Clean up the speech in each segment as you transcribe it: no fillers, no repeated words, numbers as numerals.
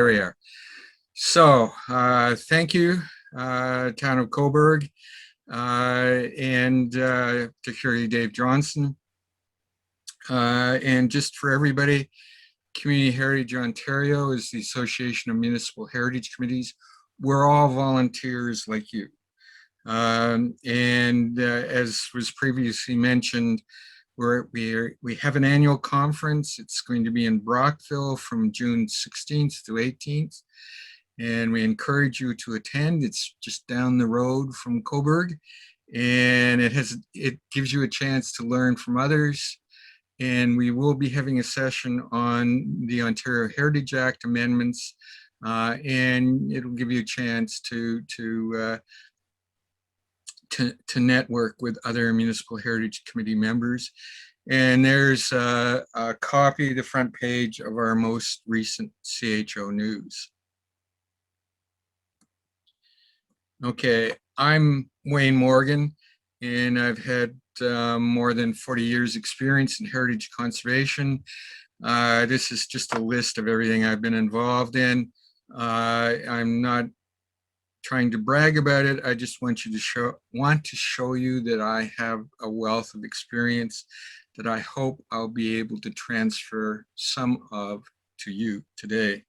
there we are. So thank you, Town of Cobourg, and particularly Dave Johnson. And just for everybody, Community Heritage Ontario is the Association of Municipal Heritage Committees. We're all volunteers like you. As was previously mentioned, we have an annual conference. It's going to be in Brockville from June 16th to 18th. And we encourage you to attend. It's just down the road from Cobourg. And it gives you a chance to learn from others. And we will be having a session on the Ontario Heritage Act amendments. And it'll give you a chance to network with other Municipal Heritage Committee members. And there's a copy of the front page of our most recent CHO news. Okay, I'm Wayne Morgan, and I've had more than 40 years experience in heritage conservation. This is just a list of everything I've been involved in. I'm not trying to brag about it. I just want to show you that I have a wealth of experience that I hope I'll be able to transfer some of to you today.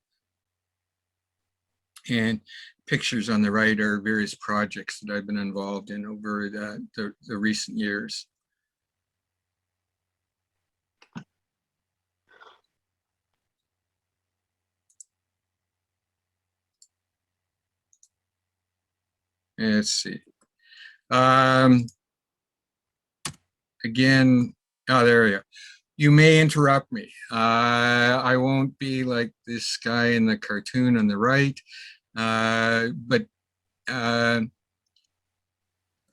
And pictures on the right are various projects that I've been involved in over the recent years. Let's see. Again, there we go. You may interrupt me. I won't be like this guy in the cartoon on the right, but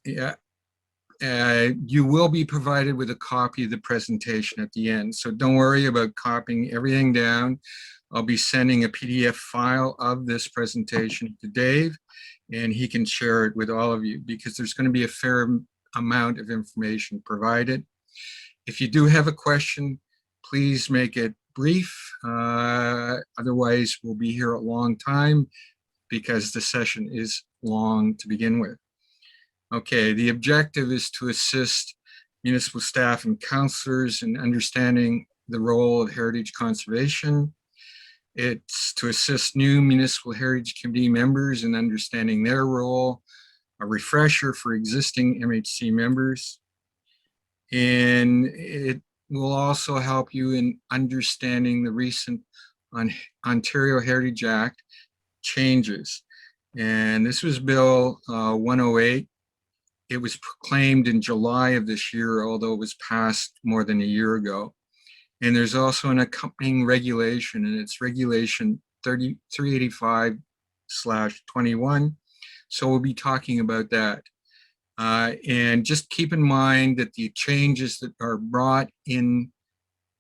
yeah, you will be provided with a copy of the presentation at the end. So don't worry about copying everything down. I'll be sending a PDF file of this presentation to Dave, and he can share it with all of you because there's going to be a fair amount of information provided. If you do have a question, please make it brief. Otherwise, we'll be here a long time because the session is long to begin with. Okay, the objective is to assist municipal staff and councillors in understanding the role of heritage conservation. It's to assist new municipal heritage committee members in understanding their role, a refresher for existing MHC members, and it will also help you in understanding the recent Ontario Heritage Act changes. And this was Bill 108. It was proclaimed in July of this year, although it was passed more than a year ago. And there's also an accompanying regulation, and it's Regulation 385/21. So we'll be talking about that. And just keep in mind that the changes that are brought in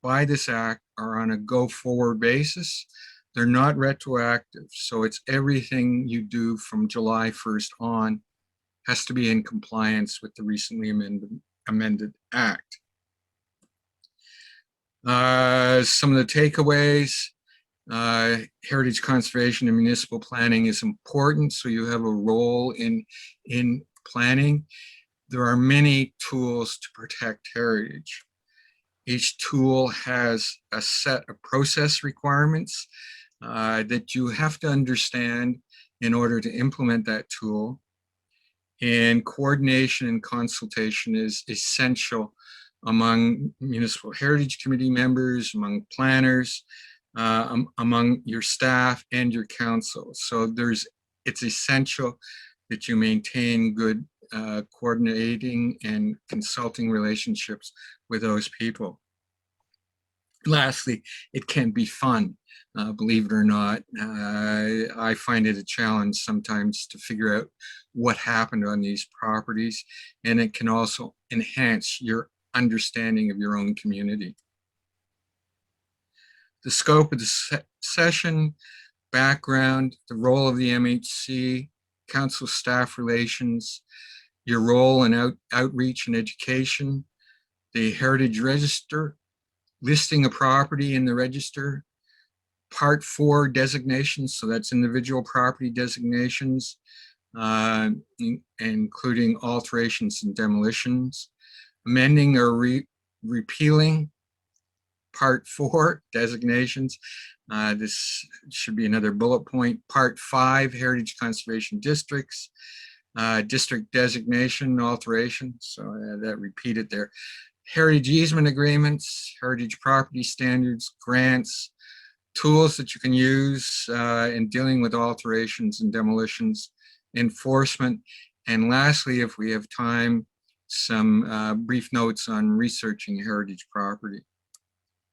by this act are on a go-forward basis. They're not retroactive. So it's everything you do from July 1st on has to be in compliance with the recently amended act. Some of the takeaways, heritage conservation and municipal planning is important, so you have a role in planning. There are many tools to protect heritage. Each tool has a set of process requirements that you have to understand in order to implement that tool. And coordination and consultation is essential among municipal heritage committee members, among planners, among your staff and your council. So it's essential that you maintain good coordinating and consulting relationships with those people. Lastly, it can be fun, believe it or not. I find it a challenge sometimes to figure out what happened on these properties, and it can also enhance your understanding of your own community. The scope of the session, background, the role of the MHC, council staff relations, your role in outreach and education, the heritage register, listing a property in the register, Part 4 designations, so that's individual property designations, including alterations and demolitions. Amending or repealing Part 4 designations. This should be another bullet point. Part 5 heritage conservation districts, district designation alteration, so that repeated there. Heritage easement agreements, heritage property standards, grants, tools that you can use in dealing with alterations and demolitions, enforcement, and lastly, if we have time, some brief notes on researching heritage property.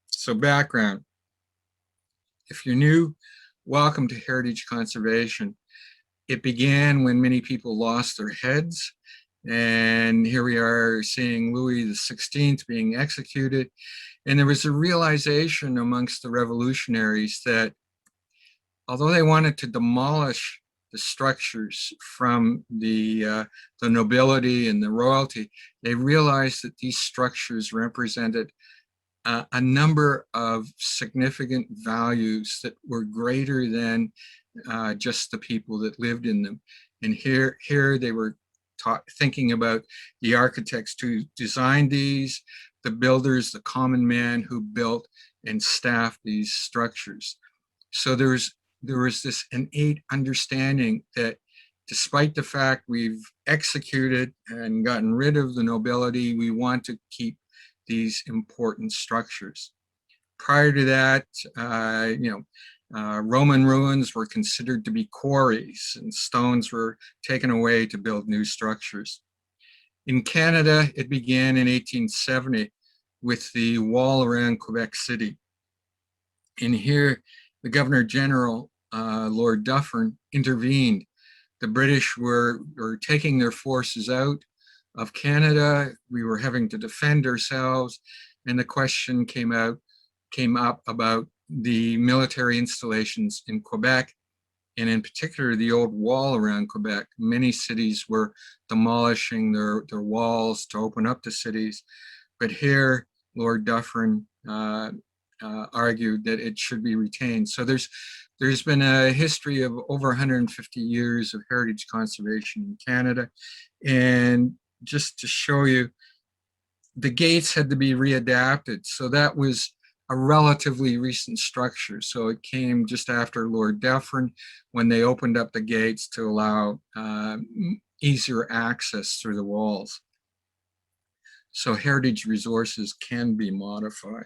So background. If you're new, welcome to heritage conservation. It began when many people lost their heads, and here we are seeing Louis XVI being executed. And there was a realization amongst the revolutionaries that although they wanted to demolish the structures from the nobility and the royalty, they realized that these structures represented a number of significant values that were greater than just the people that lived in them. And here they were thinking about the architects who designed these, the builders, the common man who built and staffed these structures. So there was this innate understanding that despite the fact we've executed and gotten rid of the nobility, we want to keep these important structures. Prior to that, Roman ruins were considered to be quarries, and stones were taken away to build new structures. In Canada, it began in 1870 with the wall around Quebec City. And here, the Governor General, Lord Dufferin, intervened. The British were taking their forces out of Canada. We were having to defend ourselves, and the question came up about the military installations in Quebec, and in particular the old wall around Quebec. Many cities were demolishing their walls to open up the cities, but here Lord Dufferin argued that it should be retained. So there's been a history of over 150 years of heritage conservation in Canada. And just to show you, the gates had to be readapted. So that was a relatively recent structure. So it came just after Lord Dufferin when they opened up the gates to allow easier access through the walls. So heritage resources can be modified.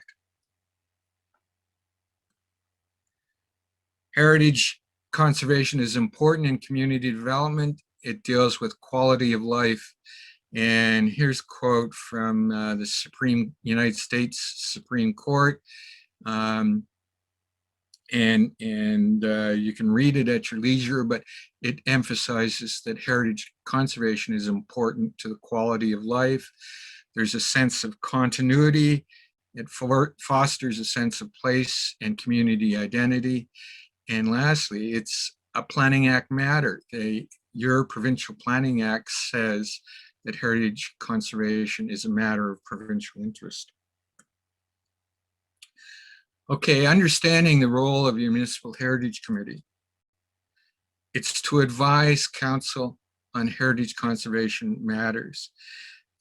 Heritage conservation is important in community development. It deals with quality of life. And here's a quote from the United States Supreme Court. You can read it at your leisure, but it emphasizes that heritage conservation is important to the quality of life. There's a sense of continuity. It fosters a sense of place and community identity. And lastly, it's a Planning Act matter. Your Provincial Planning Act says that heritage conservation is a matter of provincial interest. Okay, understanding the role of your Municipal Heritage Committee. It's to advise council on heritage conservation matters.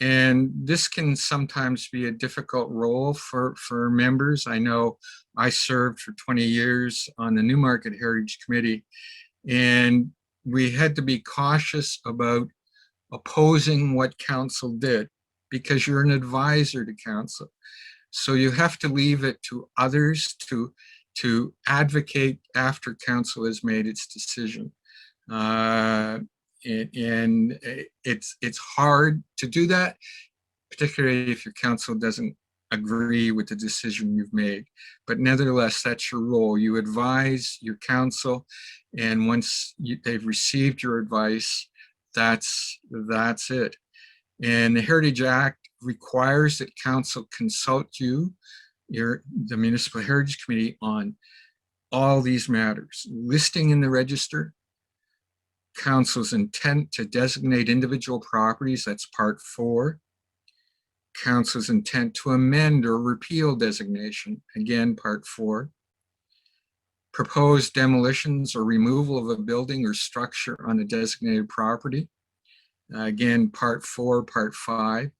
And this can sometimes be a difficult role for members. I know I served for 20 years on the Newmarket Heritage Committee, and we had to be cautious about opposing what council did because you're an advisor to council. So you have to leave it to others to advocate after council has made its decision. And it's hard to do that, particularly if your council doesn't agree with the decision you've made. But nevertheless, that's your role. You advise your council, and once they've received your advice, that's it. And the Heritage Act requires that council consult the Municipal Heritage Committee on all these matters: listing in the register, council's intent to designate individual properties, that's part 4. Council's intent to amend or repeal designation, again, part 4. proposed demolitions or removal of a building or structure on a designated property. Again, part 4, part 5.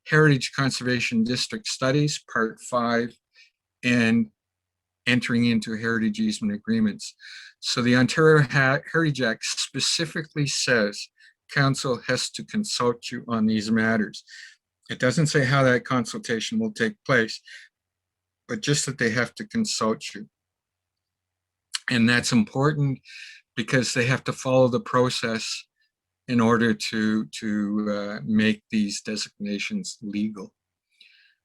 Heritage Conservation District Studies, part 5, and entering into heritage easement agreements. So the Ontario Heritage Act specifically says council has to consult you on these matters. It doesn't say how that consultation will take place, but just that they have to consult you. And that's important because they have to follow the process in order to make these designations legal.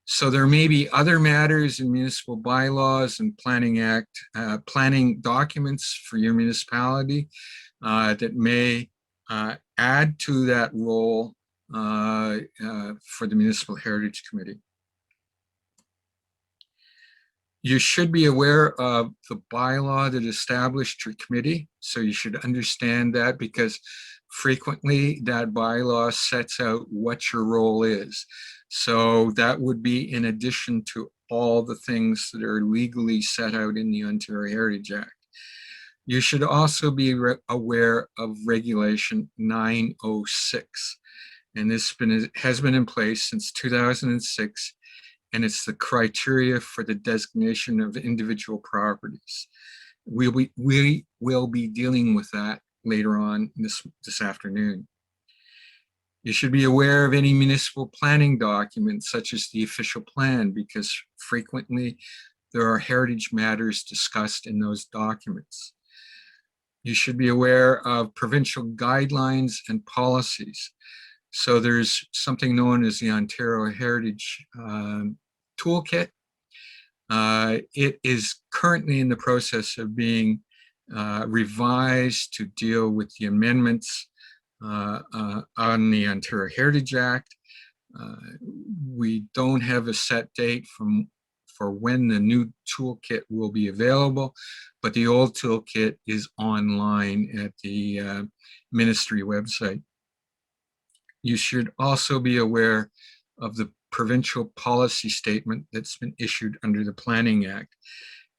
So there may be other matters in municipal bylaws and planning act, planning documents for your municipality that may add to that role for the Municipal Heritage Committee. You should be aware of the bylaw that established your committee. So you should understand that, because frequently that bylaw sets out what your role is. So that would be in addition to all the things that are legally set out in the Ontario Heritage Act. You should also be aware of Regulation 906. And this has been in place since 2006. And it's the criteria for the designation of individual properties. We will be dealing with that later on this afternoon. You should be aware of any municipal planning documents, such as the official plan, because frequently there are heritage matters discussed in those documents. You should be aware of provincial guidelines and policies. So there's something known as the Ontario Heritage Toolkit. It is currently in the process of being revised to deal with the amendments on the Ontario Heritage Act. We don't have a set date for when the new toolkit will be available, but the old toolkit is online at the ministry website. You should also be aware of the provincial policy statement that's been issued under the Planning Act.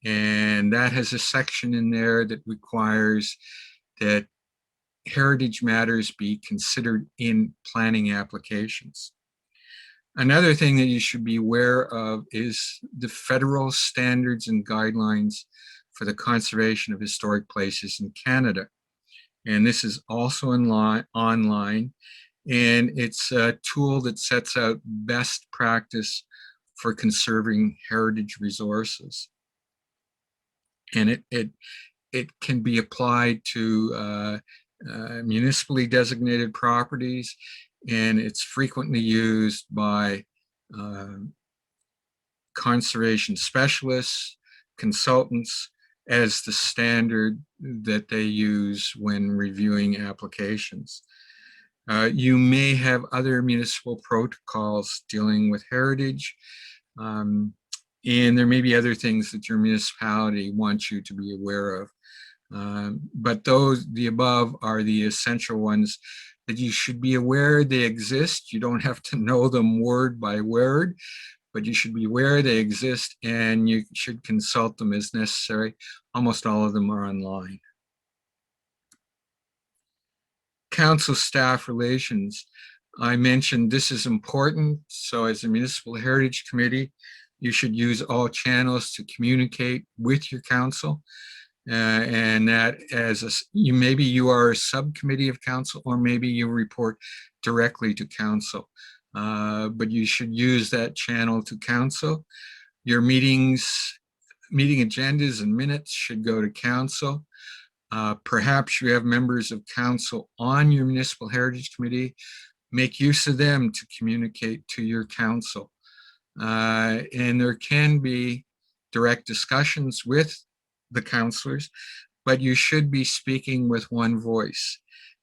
And that has a section in there that requires that heritage matters be considered in planning applications. Another thing that you should be aware of is the federal standards and guidelines for the conservation of historic places in Canada. And this is also online. And it's a tool that sets out best practice for conserving heritage resources. And it can be applied to municipally designated properties, and it's frequently used by conservation specialists, consultants, as the standard that they use when reviewing applications. You may have other municipal protocols dealing with heritage, and there may be other things that your municipality wants you to be aware of. But the above are the essential ones that you should be aware they exist. You don't have to know them word by word, but you should be aware they exist, and you should consult them as necessary. Almost all of them are online. Council staff relations. I mentioned this is important. So as a Municipal Heritage Committee, you should use all channels to communicate with your council. And that maybe you are a subcommittee of council, or maybe you report directly to council. But you should use that channel to council. Your meeting agendas and minutes should go to council. Perhaps you have members of council on your Municipal Heritage Committee. Make use of them to communicate to your council. And there can be direct discussions with the councillors, but you should be speaking with one voice.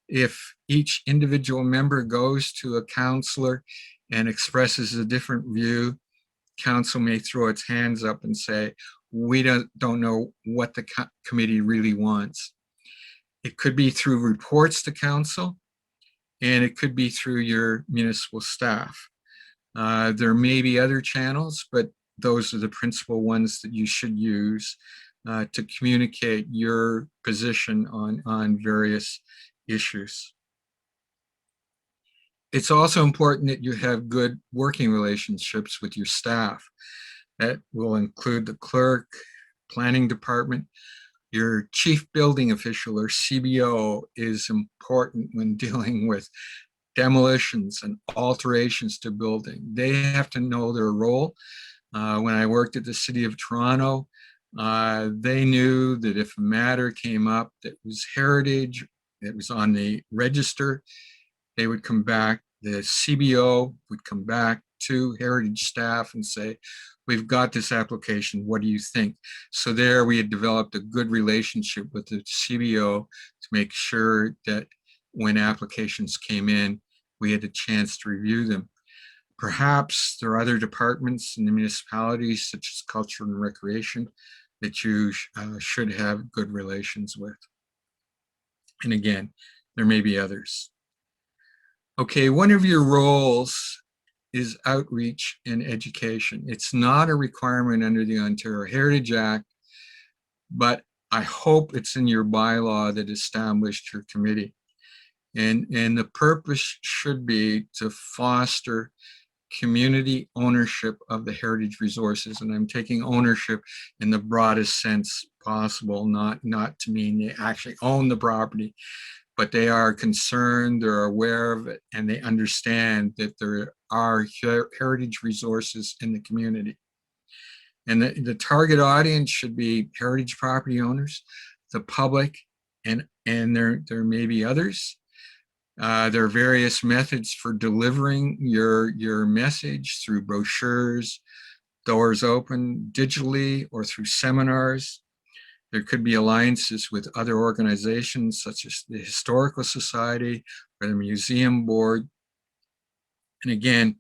If each individual member goes to a councillor and expresses a different view, council may throw its hands up and say, we don't know what the committee really wants. It could be through reports to council, and it could be through your municipal staff. There may be other channels, but those are the principal ones that you should use to communicate your position on various issues. It's also important that you have good working relationships with your staff. That will include the clerk, planning department. Your chief building official, or CBO, is important when dealing with demolitions and alterations to building. They have to know their role. When I worked at the City of Toronto, they knew that if a matter came up that was heritage, that was on the register, they would come back, the CBO would come back to heritage staff and say, we've got this application, what do you think? So there we had developed a good relationship with the CBO to make sure that when applications came in, we had a chance to review them. Perhaps there are other departments in the municipalities, such as culture and recreation, that you should have good relations with. And again, there may be others. Okay, one of your roles is outreach and education. It's not a requirement under the Ontario Heritage Act, but I hope it's in your bylaw that established your committee. And the purpose should be to foster community ownership of the heritage resources. And I'm taking ownership in the broadest sense possible, not to mean they actually own the property, but they are concerned, they're aware of it, and they understand that there are heritage resources in the community. And the target audience should be heritage property owners, the public, and there may be others. There are various methods for delivering your message through brochures, doors open, digitally, or through seminars. There could be alliances with other organizations such as the Historical Society or the Museum Board. And again,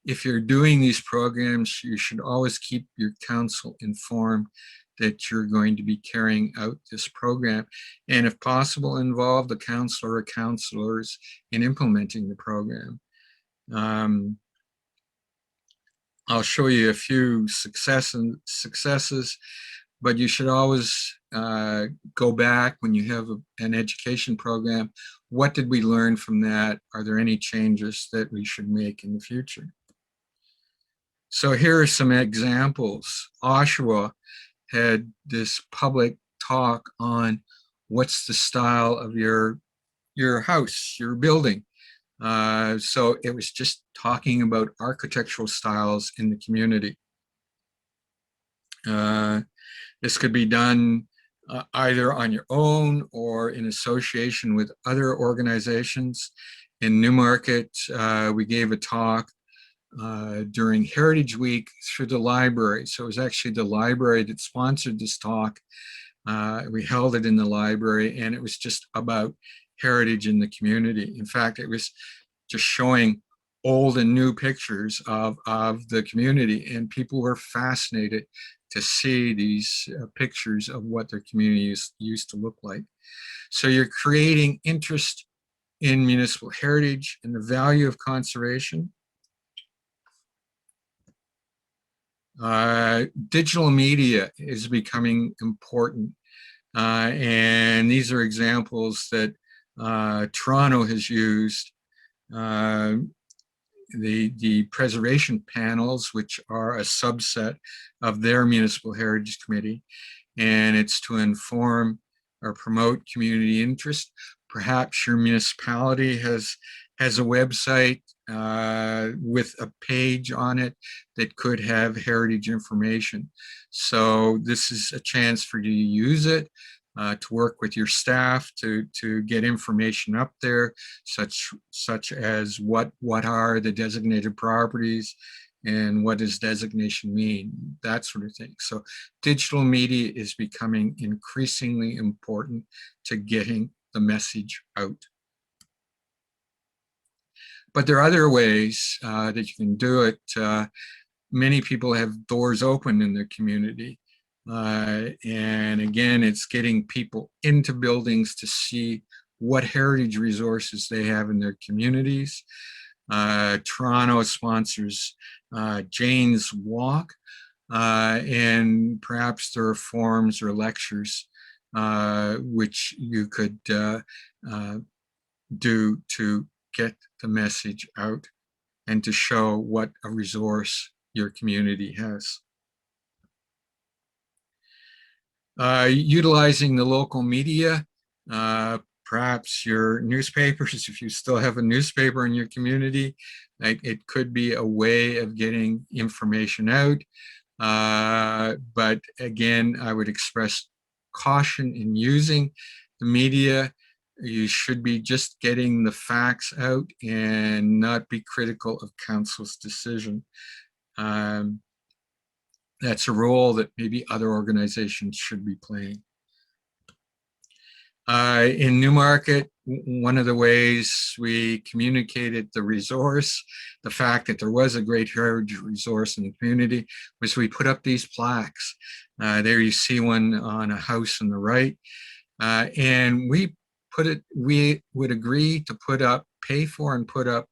if you're doing these programs, you should always keep your council informed that you're going to be carrying out this program. And if possible, involve the councilor or councilors in implementing the program. I'll show you a few successes, but you should always go back when you have an education program. What did we learn from that? Are there any changes that we should make in the future? So here are some examples. Oshawa had this public talk on what's the style of your house, your building. So it was just talking about architectural styles in the community. This could be done either on your own or in association with other organizations. In Newmarket, we gave a talk during Heritage Week through the library. So it was actually the library that sponsored this talk. We held it in the library, and it was just about heritage in the community. In fact, it was just showing old and new pictures of the community, and people were fascinated to see these pictures of what their communities used to look like. So you're creating interest in municipal heritage and the value of conservation. Digital media is becoming important, and these are examples that Toronto has used. The preservation panels, which are a subset of their municipal heritage committee, and it's to inform or promote community interest. Perhaps your municipality has a website with a page on it that could have heritage information. So this is a chance for you to use it, to work with your staff to get information up there, such as what are the designated properties and what does designation mean, that sort of thing. So digital media is becoming increasingly important to getting the message out. But there are other ways that you can do it. Many people have doors open in their community. And again, it's getting people into buildings to see what heritage resources they have in their communities. Toronto sponsors Jane's Walk, and perhaps there are forums or lectures which you could do to get the message out and to show what a resource your community has. Utilizing the local media, perhaps your newspapers, if you still have a newspaper in your community, it could be a way of getting information out. But again, I would express caution in using the media. You should be just getting the facts out and not be critical of council's decision. That's a role that maybe other organizations should be playing. In Newmarket, one of the ways we communicated the resource, the fact that there was a great heritage resource in the community, was we put up these plaques. There you see one on a house on the right. And we would agree to pay for and put up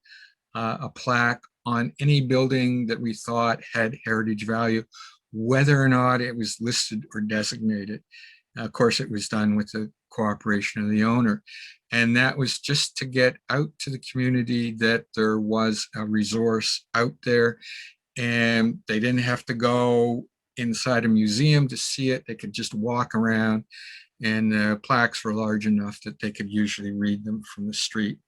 a plaque on any building that we thought had heritage value, whether or not it was listed or designated. Of course, it was done with the cooperation of the owner. And that was just to get out to the community that there was a resource out there, and they didn't have to go inside a museum to see it. They could just walk around, and the plaques were large enough that they could usually read them from the street.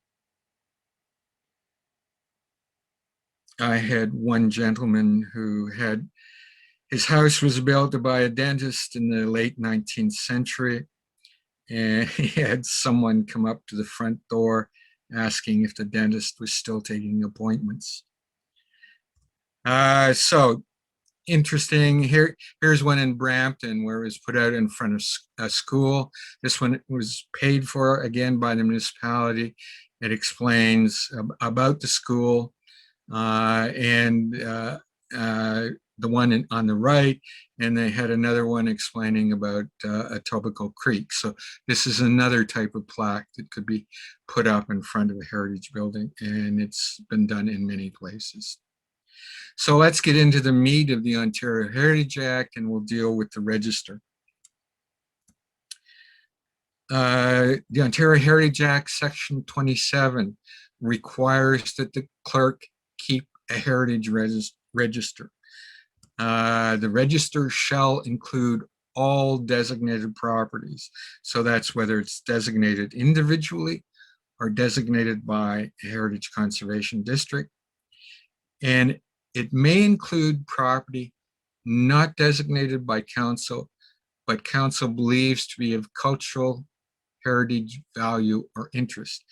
I had one gentleman who had, his house was built by a dentist in the late 19th century, and he had someone come up to the front door asking if the dentist was still taking appointments. So interesting. Here's one in Brampton where it was put out in front of a school. This one was paid for, again, by the municipality. It explains about the school, and the one on the right, and they had another one explaining about Etobicoke Creek. So this is another type of plaque that could be put up in front of a heritage building, and it's been done in many places. So let's get into the meat of the Ontario Heritage Act, and we'll deal with the register. The Ontario Heritage Act, Section 27, requires that the clerk keep a heritage register. The register shall include all designated properties. So that's whether it's designated individually or designated by a heritage conservation district. And it may include property not designated by council, but council believes to be of cultural heritage value or interest.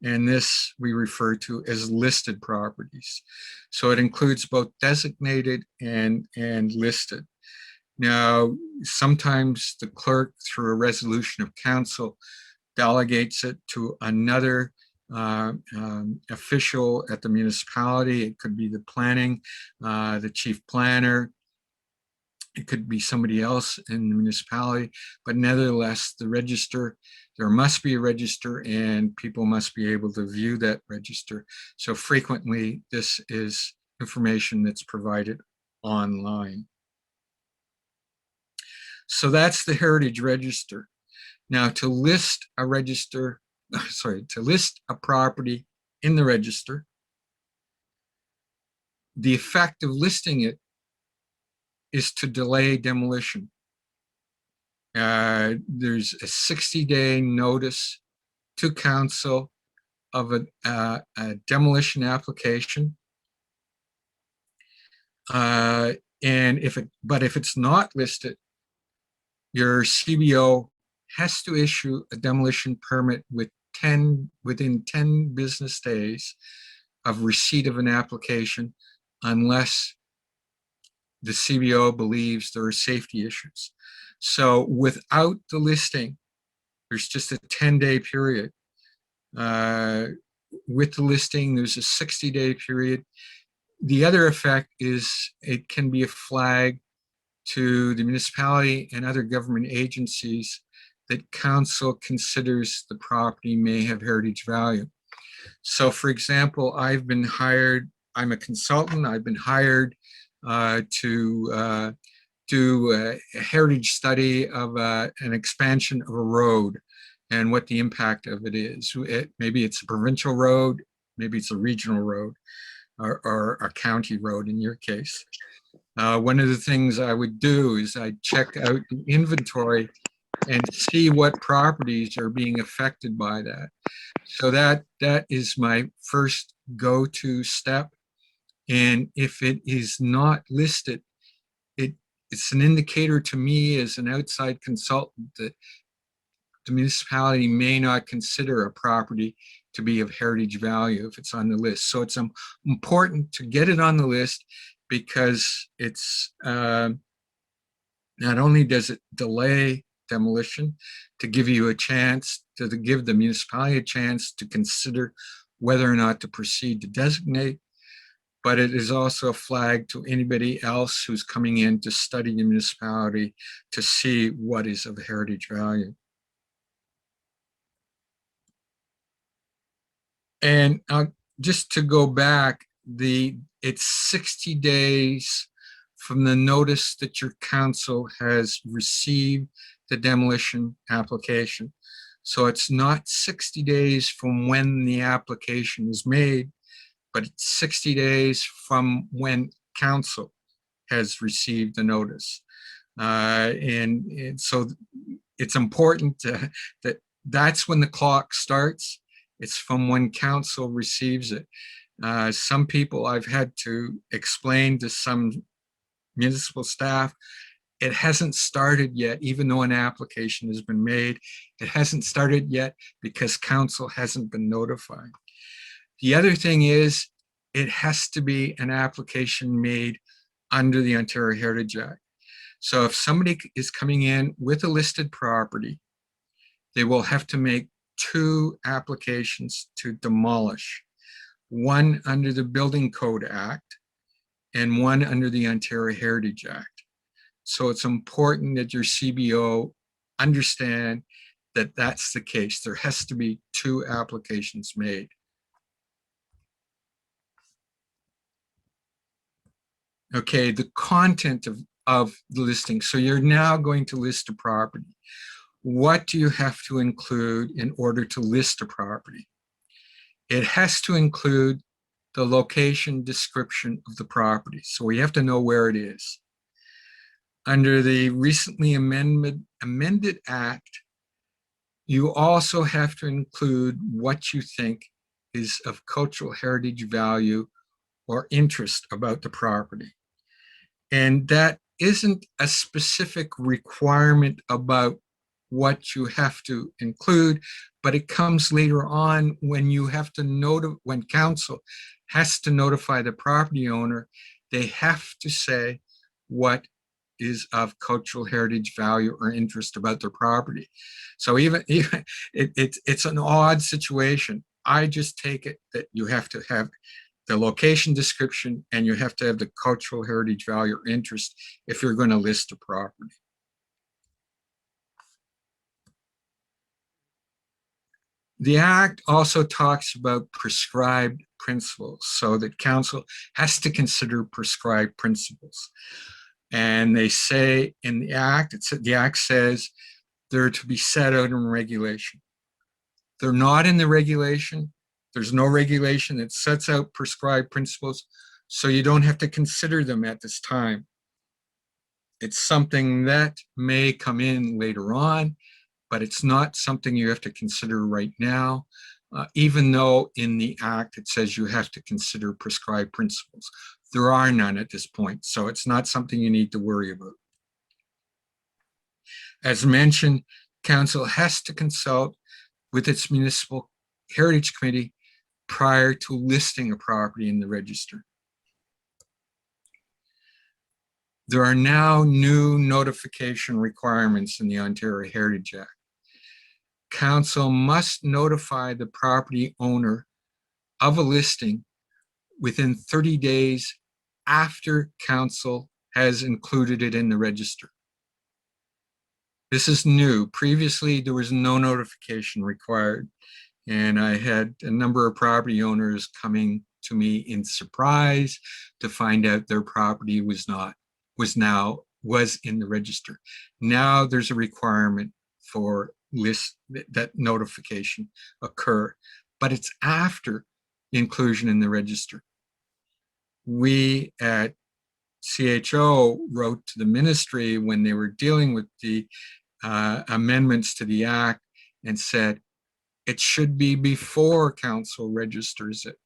And this we refer to as listed properties. So it includes both designated and listed. Now, sometimes the clerk, through a resolution of council, delegates it to another official at the municipality. It could be the planning, the chief planner. It could be somebody else in the municipality, but nevertheless, the register, there must be a register, and people must be able to view that register. So frequently, this is information that's provided online. So that's the heritage register. Now, to list a register, to list a property in the register, the effect of listing it is to delay demolition. There's a 60-day notice to council of a demolition application. And if it's not listed, your CBO has to issue a demolition permit within 10 business days of receipt of an application, unless the CBO believes there are safety issues. So without the listing, there's just a 10-day period. With the listing, there's a 60-day period. The other effect is it can be a flag to the municipality and other government agencies that council considers the property may have heritage value. So for example, I've been hired, I'm a consultant, I've been hired to do a heritage study of an expansion of a road and what the impact of it is. Maybe it's a provincial road, maybe it's a regional road, or a county road in your case. One of the things I would do is I'd check out the inventory and see what properties are being affected by that. So that is my first go-to step. And if it is not listed, it's an indicator to me as an outside consultant that the municipality may not consider a property to be of heritage value if it's on the list. So it's important to get it on the list, because it's not only does it delay demolition, to give you a chance, to give the municipality a chance to consider whether or not to proceed to designate, but it is also a flag to anybody else who's coming in to study the municipality to see what is of heritage value. And just to go back, it's 60 days from the notice that your council has received the demolition application. So it's not 60 days from when the application is made, but it's 60 days from when council has received the notice. And so it's important that that's when the clock starts. It's from when council receives it. Some people I've had to explain to some municipal staff, it hasn't started yet, even though an application has been made. It hasn't started yet because council hasn't been notified. The other thing is, it has to be an application made under the Ontario Heritage Act. So if somebody is coming in with a listed property, they will have to make 2 applications to demolish, one under the Building Code Act and one under the Ontario Heritage Act. So it's important that your CBO understand that that's the case. There has to be 2 applications made. Okay, the content of the listing. So you're now going to list a property. What do you have to include in order to list a property? It has to include the location description of the property. So we have to know where it is. Under the recently amended Act, you also have to include what you think is of cultural heritage value or interest about the property. And that isn't a specific requirement about what you have to include, but it comes later on when you have to when council has to notify the property owner. They have to say what is of cultural heritage value or interest about their property. So even it's an odd situation. I just take it that you have to have the location description and you have to have the cultural heritage value or interest if you're going to list a property. The Act also talks about prescribed principles, so that council has to consider prescribed principles. And they say in the Act, the Act says they're to be set out in regulation. They're not in the regulation. There's no regulation that sets out prescribed principles, so you don't have to consider them at this time. It's something that may come in later on, but it's not something you have to consider right now, even though in the Act it says you have to consider prescribed principles. There are none at this point, so it's not something you need to worry about. As mentioned, council has to consult with its municipal heritage committee prior to listing a property in the register. There are now new notification requirements in the Ontario Heritage Act. Council must notify the property owner of a listing within 30 days after council has included it in the register. This is new. Previously, there was no notification required, and I had a number of property owners coming to me in surprise to find out their property was in the register. Now there's a requirement for that notification occur, but it's after inclusion in the register. We at CHO wrote to the ministry when they were dealing with the amendments to the act and said it should be before council registers it.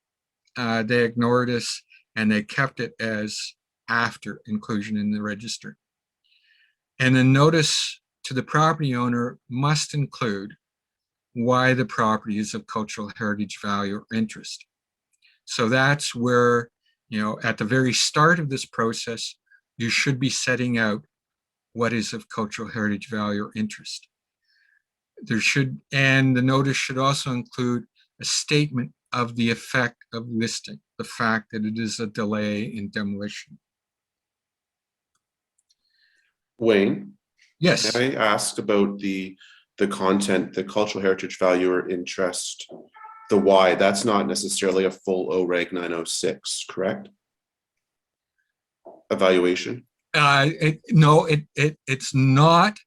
They ignored us and they kept it as after inclusion in the register. And the notice to the property owner must include why the property is of cultural heritage value or interest. So that's where, at the very start of this process, you should be setting out what is of cultural heritage value or interest. And the notice should also include a statement of the effect of listing, the fact that it is a delay in demolition. Wayne? Yes. I asked about the content, the cultural heritage value or interest, the why. That's not necessarily a full OREG 906, correct? Evaluation? No, it's not,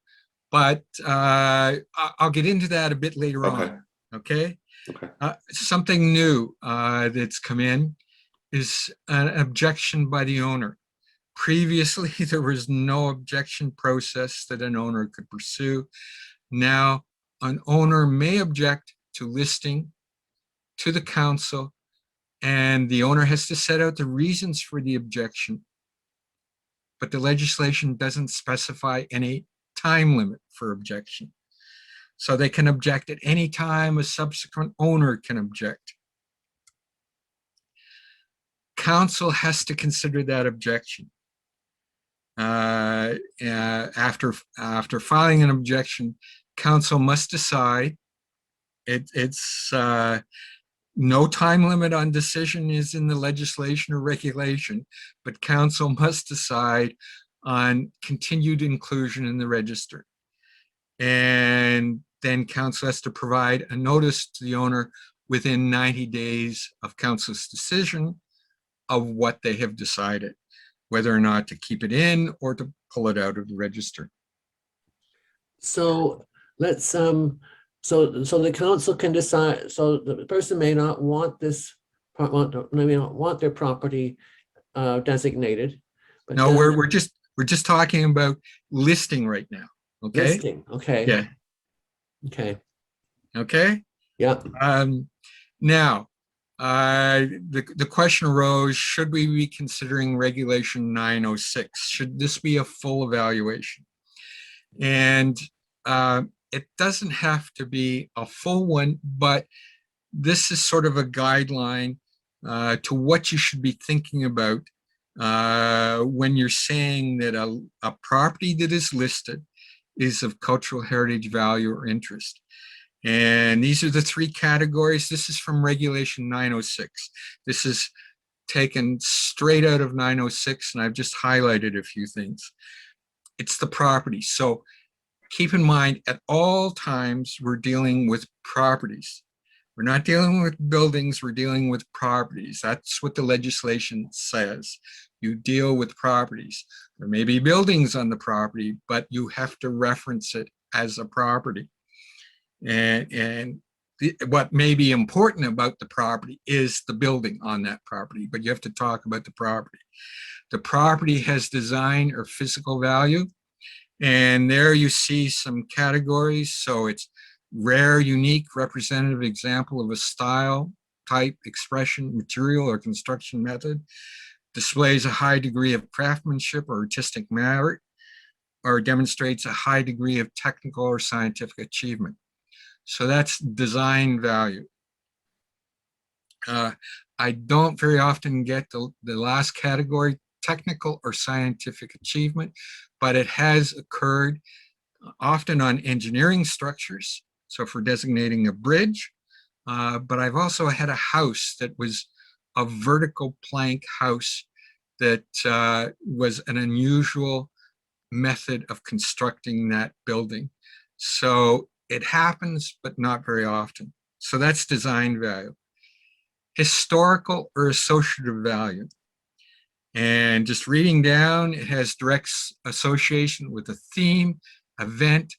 but I'll get into that a bit later on. Okay. Something new that's come in is an objection by the owner. Previously, there was no objection process that an owner could pursue. Now, an owner may object to listing to the council, and the owner has to set out the reasons for the objection. But the legislation doesn't specify any time limit for objection. So they can object at any time a subsequent owner can object. Council has to consider that objection. After filing an objection, council must decide. It's no time limit on decision is in the legislation or regulation, but council must decide on continued inclusion in the register. And then council has to provide a notice to the owner within 90 days of council's decision of what they have decided, whether or not to keep it in or to pull it out of the register. So let's so the council can decide. So the person may not want may not want their property designated. But no, we're just talking about listing right now. Okay. Listing. Okay. Yeah. Okay. Okay. Yeah. Now, the question arose: should we be considering Regulation 906? Should this be a full evaluation? And it doesn't have to be a full one, but this is sort of a guideline to what you should be thinking about when you're saying that a property that is listed is of cultural heritage value or interest. And these are the three categories. This is from Regulation 906. This is taken straight out of 906, and I've just highlighted a few things. It's the property. So keep in mind, at all times, we're dealing with properties. We're not dealing with buildings, we're dealing with properties. That's what the legislation says. You deal with properties. There may be buildings on the property, but you have to reference it as a property. And what may be important about the property is the building on that property, but you have to talk about the property. The property has design or physical value, and there you see some categories. So it's rare, unique, representative example of a style, type, expression, material, or construction method, displays a high degree of craftsmanship or artistic merit, or demonstrates a high degree of technical or scientific achievement. So that's design value. I don't very often get the last category, technical or scientific achievement, but it has occurred often on engineering structures. So for designating a bridge, but I've also had a house that was a vertical plank house that was an unusual method of constructing that building. So it happens, but not very often. So that's design value. historical or associative value. And just reading down, it has direct association with a theme, event,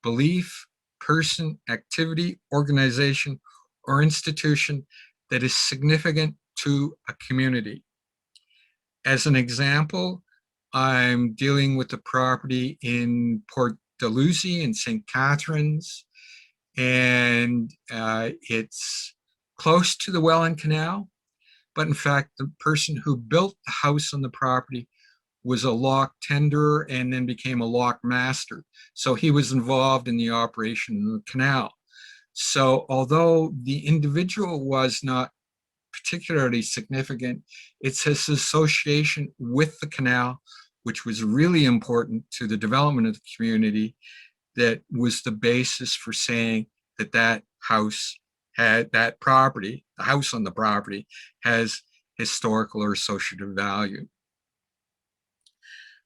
belief, person, activity, organization, or institution that is significant to a community. As an example, I'm dealing with the property in Port Dalhousie in St. Catharines, and it's close to the Welland Canal. But in fact, the person who built the house on the property was a lock tenderer and then became a lock master. So he was involved in the operation of the canal. So although the individual was not particularly significant, it's his association with the canal, which was really important to the development of the community, that was the basis for saying that that house had, that property, the house on the property, has historical or associative value.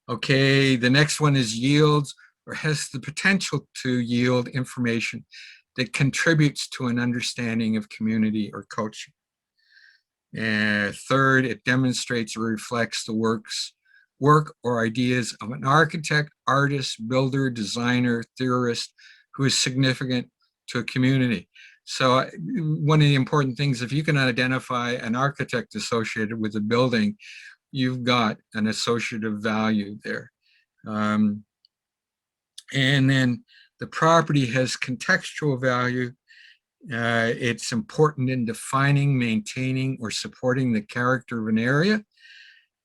Okay, the next one is yields or has the potential to yield information that contributes to an understanding of community or culture. And third, it demonstrates or reflects the work or ideas of an architect, artist, builder, designer, theorist who is significant to a community. So one of the important things, if you can identify an architect associated with a building, you've got an associative value there. And then the property has contextual value. It's important in defining, maintaining, or supporting the character of an area.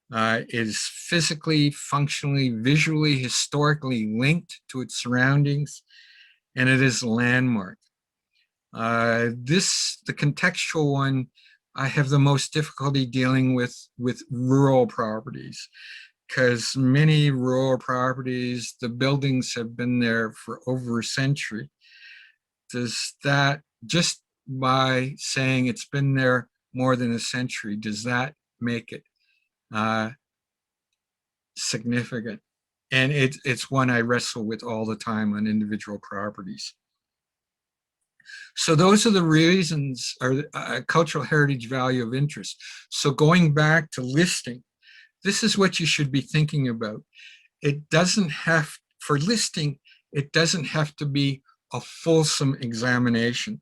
Is physically, functionally, visually, historically linked to its surroundings, and it is a landmark. The contextual one, I have the most difficulty dealing with rural properties, because many rural properties, the buildings have been there for over a century. Does that, just by saying it's been there more than a century, does that make it significant? And it's one I wrestle with all the time on individual properties. So those are the reasons, or cultural heritage value of interest. So going back to listing, this is what you should be thinking about. It doesn't have, for listing, it doesn't have to be a fulsome examination.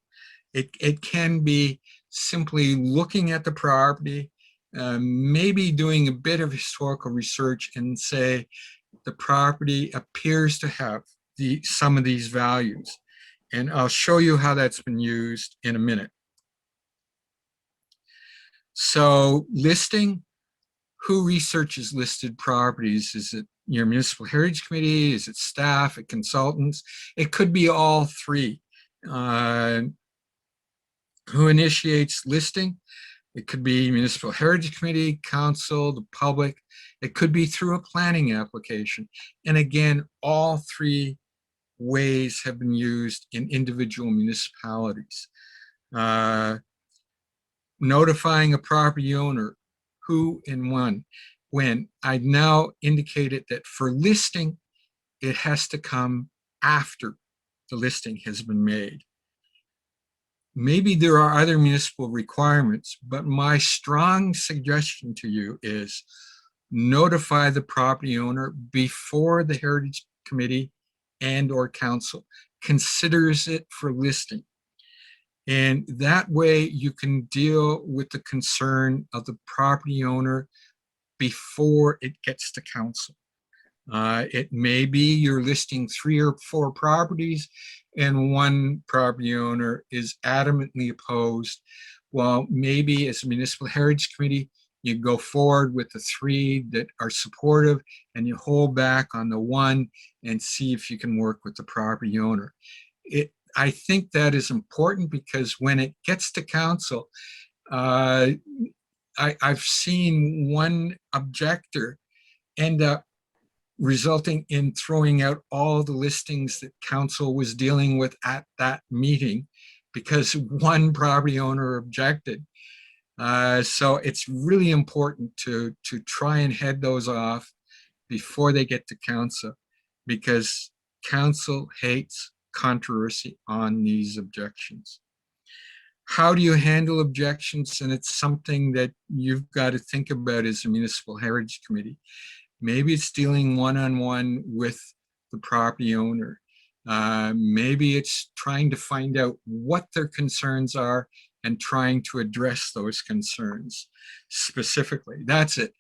It can be simply looking at the property, maybe doing a bit of historical research and say the property appears to have some of these values. And I'll show you how that's been used in a minute. So listing, who researches listed properties? Is it your municipal heritage committee? Is it staff, it consultants? It could be all three. Who initiates listing? It could be municipal heritage committee, council, the public. It could be through a planning application. And again, all three ways have been used in individual municipalities. Notifying a property owner, who and when. I now indicated that for listing, it has to come after the listing has been made. Maybe there are other municipal requirements, but my strong suggestion to you is notify the property owner before the Heritage Committee and or council considers it for listing. And that way you can deal with the concern of the property owner before it gets to council. It may be you're listing 3 or 4 properties and one property owner is adamantly opposed. Well, maybe as a municipal heritage committee, you go forward with the 3 that are supportive and you hold back on the 1 and see if you can work with the property owner. I think that is important because when it gets to council, I've seen one objector end up resulting in throwing out all the listings that council was dealing with at that meeting because one property owner objected. So it's really important to try and head those off before they get to council, because council hates controversy on these objections. How do you handle objections? And it's something that you've got to think about as a municipal heritage committee. Maybe it's dealing one-on-one with the property owner. Maybe it's trying to find out what their concerns are and trying to address those concerns specifically. That's it.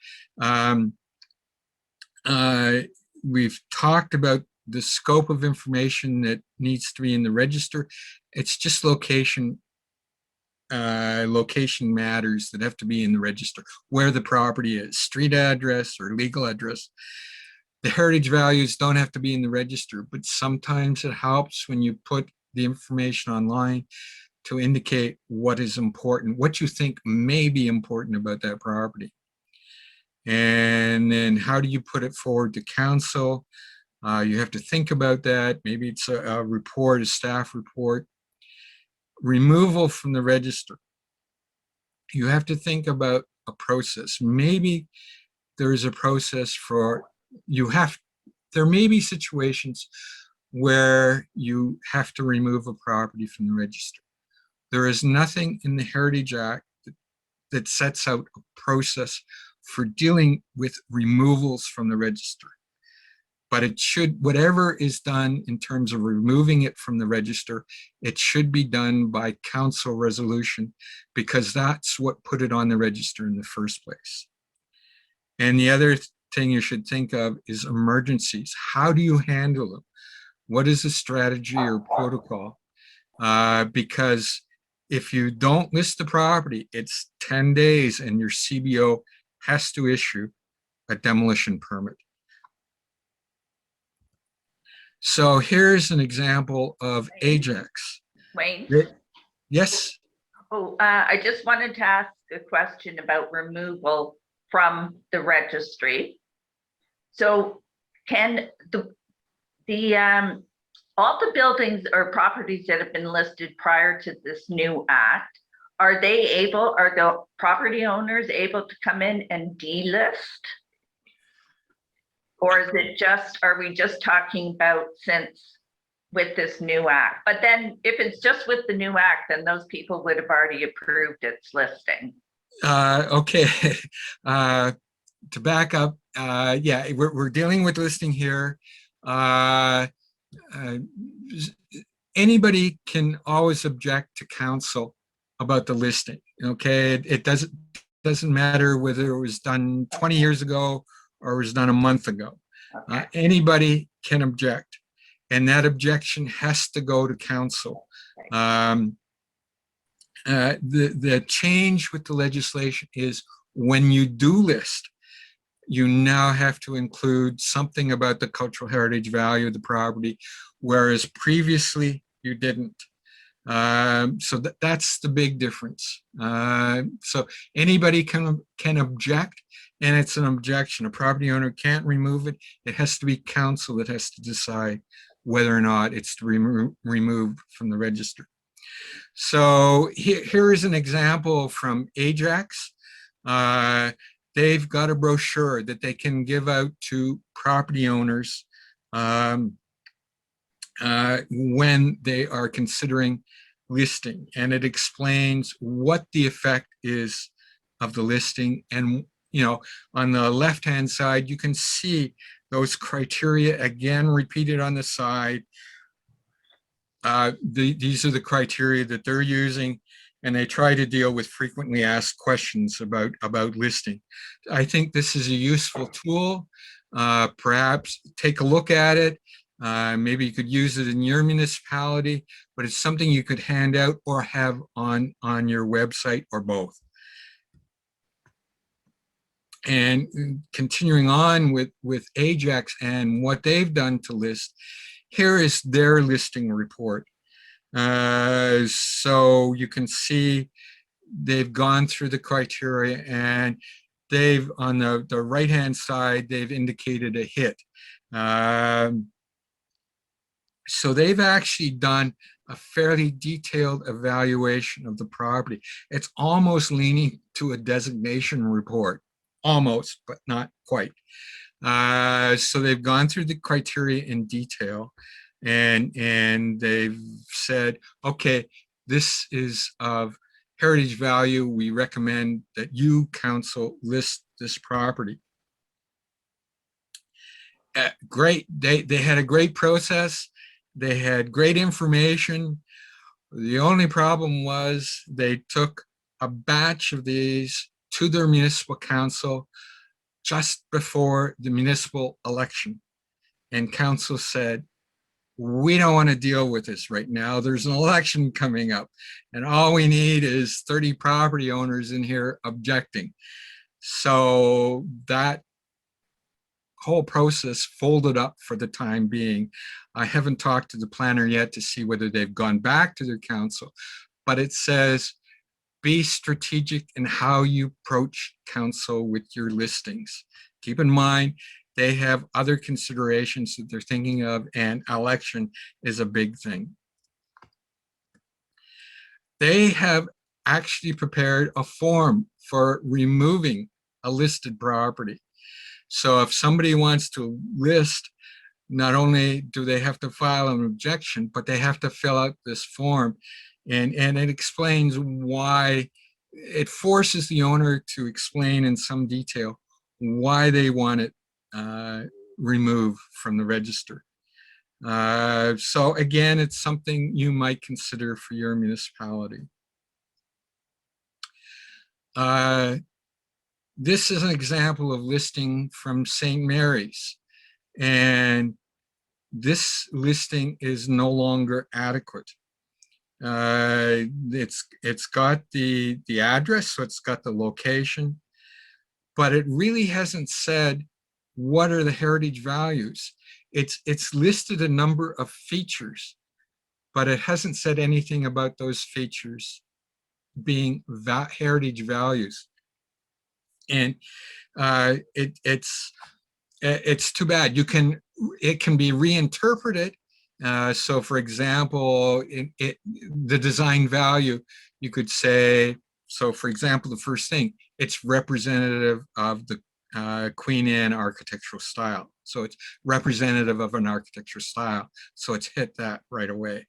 We've talked about the scope of information that needs to be in the register. It's just location matters that have to be in the register, where the property is, street address or legal address. The heritage values don't have to be in the register, but sometimes it helps when you put the information online to indicate what is important, what you think may be important about that property. And then how do you put it forward to council? You have to think about that. Maybe it's a report, a staff report. Removal from the register. You have to think about a process. Maybe there is a process for, there may be situations where you have to remove a property from the register. There is nothing in the Heritage Act that sets out a process for dealing with removals from the register. But it should, whatever is done in terms of removing it from the register, it should be done by council resolution, because that's what put it on the register in the first place. And the other thing you should think of is emergencies. How do you handle them? What is the strategy or protocol? Because if you don't list the property, it's 10 days and your CBO has to issue a demolition permit. So here's an example of Ajax. Wayne? Yes? Oh, I just wanted to ask a question about removal from the registry. So can all the buildings or properties that have been listed prior to this new act, are the property owners able to come in and delist? Or is it just, are we just talking about since with this new act? But then if it's just with the new act, then those people would have already approved its listing. Okay. To back up, yeah, we're dealing with listing here. Anybody can always object to council about the listing. Okay, it doesn't matter whether it was done 20 years ago or was done a month ago. Okay. Anybody can object, and that objection has to go to council. The change with the legislation is when you do list, you now have to include something about the cultural heritage value of the property, whereas previously you didn't. So that's the big difference. So anybody can object, and it's an objection. A property owner can't remove it. It has to be council that has to decide whether or not it's to removed from the register. So here is an example from Ajax. They've got a brochure that they can give out to property owners when they are considering listing, and it explains what the effect is of the listing. And on the left hand side you can see those criteria again repeated on the side. These are the criteria that they're using, and they try to deal with frequently asked questions about listing. I think this is a useful tool. Perhaps take a look at it. Maybe you could use it in your municipality, but it's something you could hand out or have on your website, or both. And continuing on with Ajax and what they've done to list, here is their listing report. So you can see they've gone through the criteria, and they've, on the right hand side, they've indicated a hit. So they've actually done a fairly detailed evaluation of the property. It's almost leaning to a designation report, almost, but not quite. So they've gone through the criteria in detail, and they've said, okay, this is of heritage value. We recommend that you, council, list this property. Great, they had a great process. They had great information. The only problem was they took a batch of these to their municipal council just before the municipal election. And council said, we don't want to deal with this right now. There's an election coming up, and all we need is 30 property owners in here objecting. So that whole process folded up for the time being. I haven't talked to the planner yet to see whether they've gone back to their council, but it says, be strategic in how you approach council with your listings. Keep in mind, they have other considerations that they're thinking of, and election is a big thing. They have actually prepared a form for removing a listed property. So if somebody wants to list, not only do they have to file an objection, but they have to fill out this form. And it explains why, it forces the owner to explain in some detail why they want it removed from the register. So again, it's something you might consider for your municipality. This is an example of listing from St. Mary's, and this listing is no longer adequate. It's got the address, so it's got the location, but it really hasn't said what are the heritage values. It's listed a number of features, but it hasn't said anything about those features being heritage values. And it's too bad. It can be reinterpreted. So for example, the design value, you could say, so for example, the first thing, it's representative of the Queen Anne architectural style. So it's representative of an architectural style. So it's hit that right away.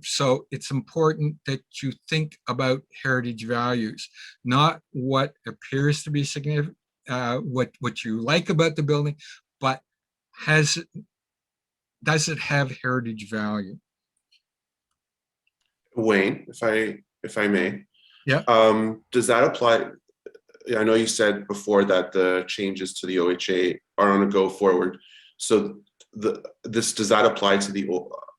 So it's important that you think about heritage values, not what appears to be significant, what you like about the building, but does it have heritage value? Wayne, if I may. Yeah. Does that apply? I know you said before that the changes to the OHA are on a go forward. So does that apply to the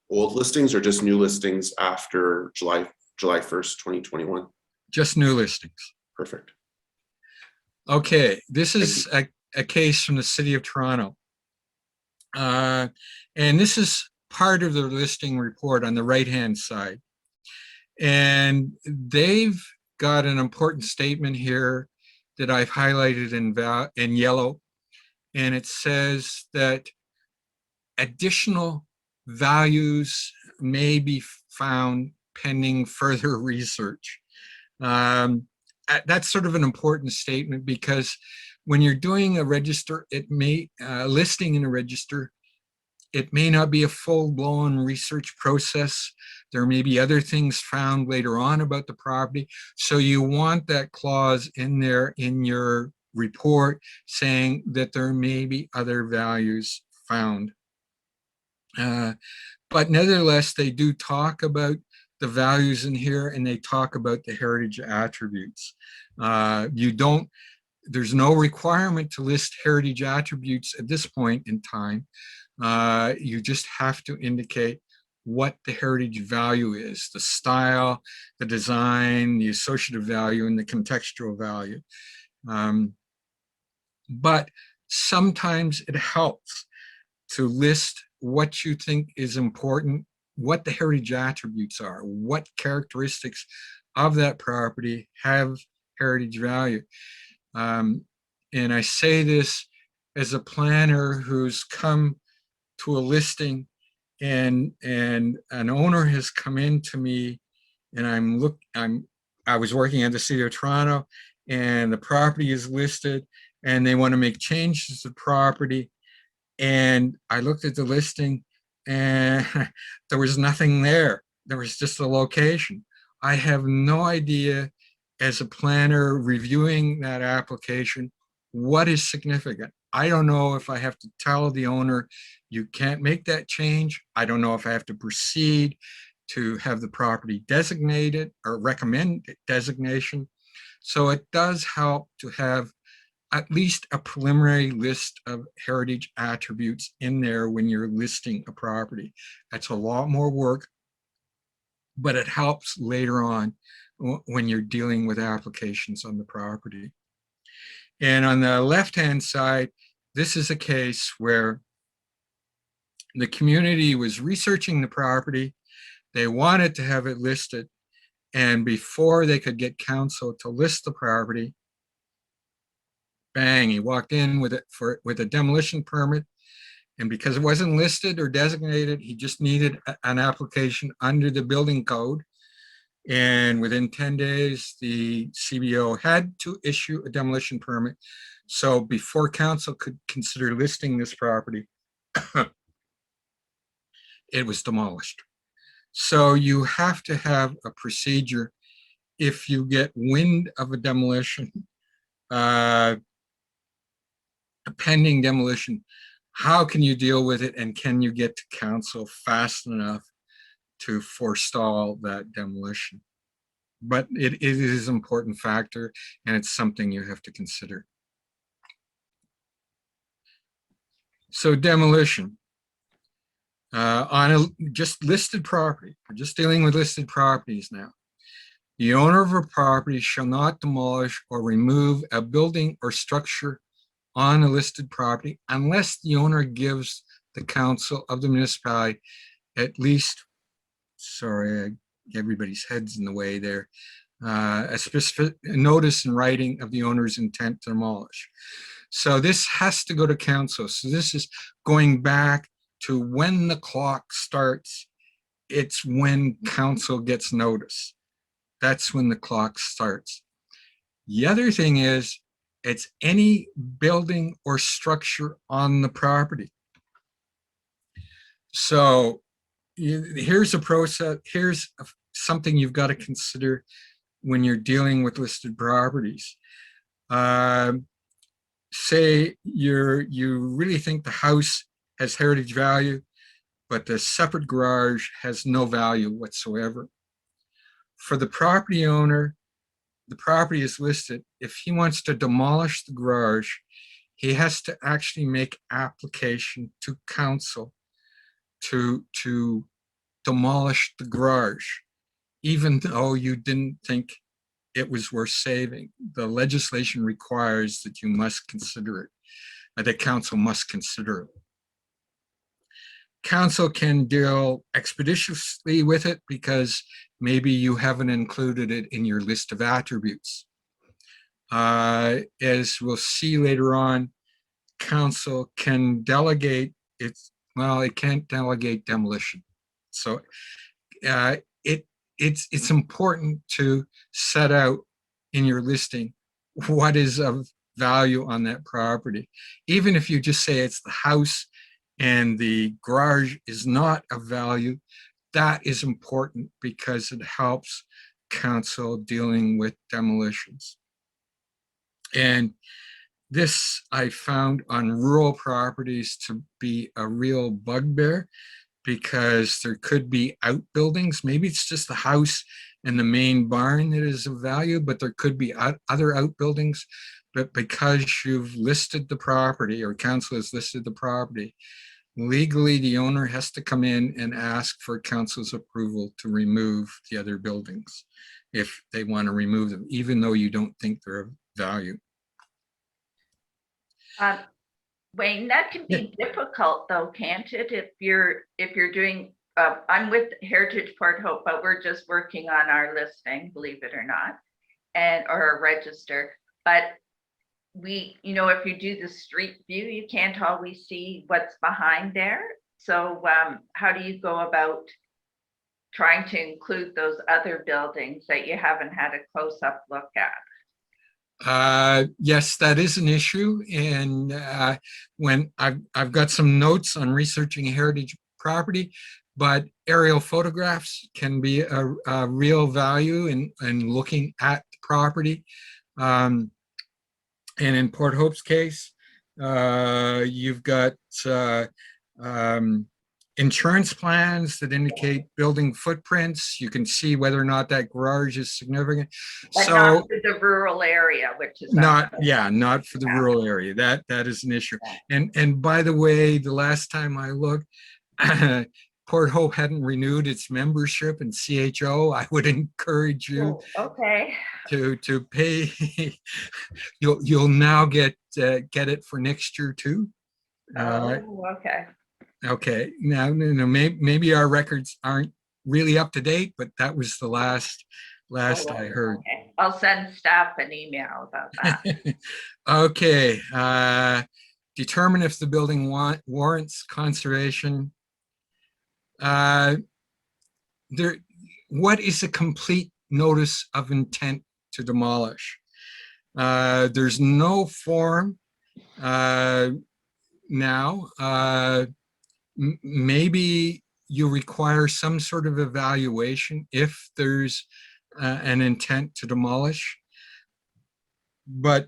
old listings or just new listings after July 1st, 2021? Just new listings. Perfect. Okay, this is a case from the City of Toronto. And this is part of the listing report on the right-hand side. And they've got an important statement here that I've highlighted in yellow. And it says that additional values may be found pending further research. That's sort of an important statement, because when you're doing a register, listing in a register, it may not be a full-blown research process. There may be other things found later on about the property. So you want that clause in there in your report saying that there may be other values found. But nevertheless, they do talk about the values in here, and they talk about the heritage attributes. There's no requirement to list heritage attributes at this point in time. You just have to indicate what the heritage value is, the style, the design, the associative value, and the contextual value. But sometimes it helps to list what you think is important, what the heritage attributes are, what characteristics of that property have heritage value. And I say this as a planner who's come to a listing, and an owner has come in to me, and I was working at the City of Toronto, and the property is listed, and they want to make changes to the property. And I looked at the listing, and there was nothing there. there was just a location. I have no idea, as a planner reviewing that application, what is significant. I don't know if I have to tell the owner, you can't make that change. I don't know if I have to proceed to have the property designated or recommend designation. So it does help to have at least a preliminary list of heritage attributes in there when you're listing a property. That's a lot more work, but it helps later on when you're dealing with applications on the property. And on the left-hand side, this is a case where the community was researching the property. They wanted to have it listed. And before they could get council to list the property, bang, he walked in with a demolition permit. And because it wasn't listed or designated, he just needed an application under the building code. And within 10 days, the CBO had to issue a demolition permit. So before council could consider listing this property, it was demolished. So you have to have a procedure if you get wind of a demolition, a pending demolition. How can you deal with it, and can you get to council fast enough to forestall that demolition? But it is an important factor, and it's something you have to consider. So demolition. On a just listed property, we're just dealing with listed properties now. The owner of a property shall not demolish or remove a building or structure on a listed property unless the owner gives the council of the municipality at least, sorry, everybody's head's in the way there, a specific notice in writing of the owner's intent to demolish. So this has to go to council. So this is going back to when the clock starts. It's when council gets notice. That's when the clock starts. The other thing is, it's any building or structure on the property. So here's a process, here's something you've got to consider when you're dealing with listed properties. Say you really think the house has heritage value, but the separate garage has no value whatsoever. For the property owner, the property is listed. If he wants to demolish the garage, he has to actually make application to council to demolish the garage, even though you didn't think it was worth saving. The legislation requires that you must consider it, that council must consider it. Council can deal expeditiously with it because maybe you haven't included it in your list of attributes. As we'll see later on, council can delegate its, well, it can't delegate demolition. So it's important to set out in your listing what is of value on that property. Even if you just say it's the house and the garage is not of value, that is important because it helps council dealing with demolitions. And this I found on rural properties to be a real bugbear because there could be outbuildings. Maybe it's just the house and the main barn that is of value, but there could be other outbuildings. But because you've listed the property or council has listed the property, legally the owner has to come in and ask for council's approval to remove the other buildings if they want to remove them, even though you don't think they're of value. Wayne, that can be difficult though, can't it? If you're doing, I'm with Heritage Port Hope, but we're just working on our listing, believe it or not, or a register. But we, if you do the street view, you can't always see what's behind there. So how do you go about trying to include those other buildings that you haven't had a close-up look at? Yes, that is an issue. And when I've got some notes on researching a heritage property, but aerial photographs can be a real value in looking at the property. And in Port Hope's case, you've got insurance plans that indicate building footprints. You can see whether or not that garage is significant. But So not for the rural area, which is. not for the rural area. That is an issue. And by the way, the last time I looked, Port Hope hadn't renewed its membership in CHO. I would encourage you Okay. to pay. You'll now get it for next year too. Okay. Okay. Now, maybe our records aren't really up to date, but that was the last I heard. Okay. I'll send staff an email about that. Okay. Determine if the building warrants conservation. What is a complete notice of intent to demolish? There's no form now. Maybe you require some sort of evaluation if there's an intent to demolish. But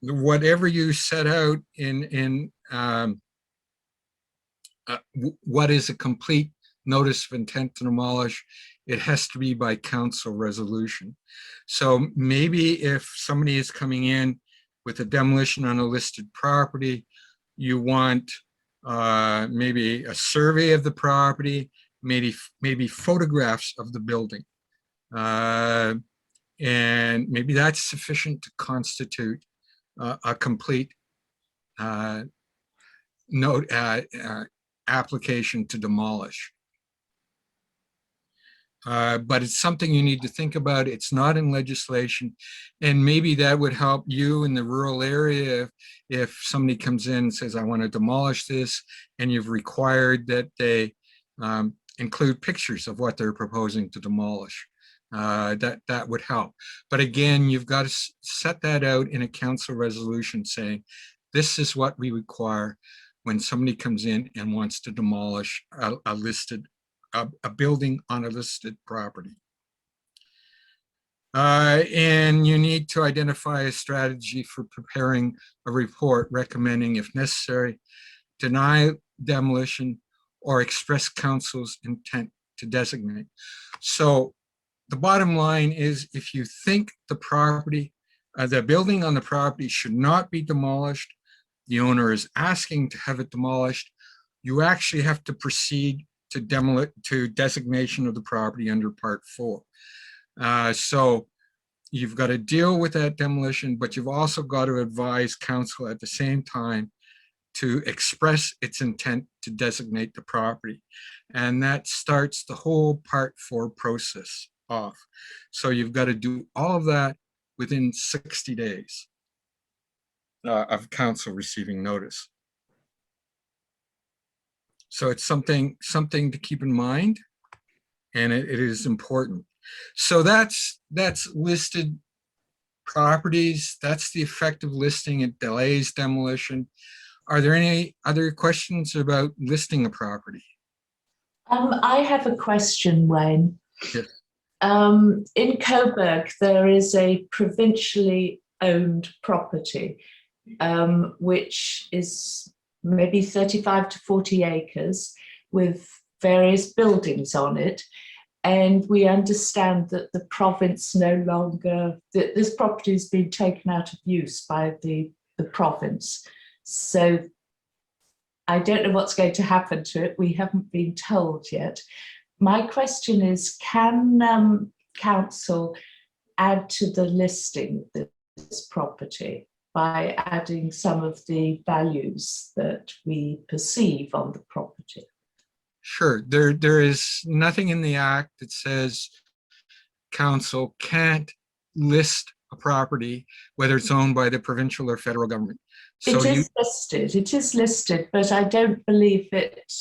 whatever you set out in what is a complete notice of intent to demolish, it has to be by council resolution. So maybe if somebody is coming in with a demolition on a listed property, you want maybe a survey of the property, maybe photographs of the building. And maybe that's sufficient to constitute a complete application to demolish. But it's something you need to think about. It's not in legislation. And maybe that would help you in the rural area if somebody comes in and says, I want to demolish this, and you've required that they include pictures of what they're proposing to demolish. That would help. But again, you've got to set that out in a council resolution saying, this is what we require when somebody comes in and wants to demolish a building on a listed property. And you need to identify a strategy for preparing a report recommending, if necessary, deny demolition or express council's intent to designate. So the bottom line is, if you think the property, the building on the property should not be demolished, the owner is asking to have it demolished, you actually have to proceed to designation of the property under Part 4. So you've got to deal with that demolition, but you've also got to advise council at the same time to express its intent to designate the property. And that starts the whole Part 4 process off. So you've got to do all of that within 60 days of council receiving notice. So it's something to keep in mind, and it is important. So that's listed properties. That's the effective listing. It delays demolition. Are there any other questions about listing a property? I have a question, Wayne. Yes. In Cobourg, there is a provincially owned property, which is maybe 35 to 40 acres with various buildings on it. And we understand that the province that this property has been taken out of use by the province. So I don't know what's going to happen to it. We haven't been told yet. My question is, can council add to the listing of this property by adding some of the values that we perceive on the property? Sure. There is nothing in the Act that says council can't list a property, whether it's owned by the provincial or federal government. So It is listed, but I don't believe it.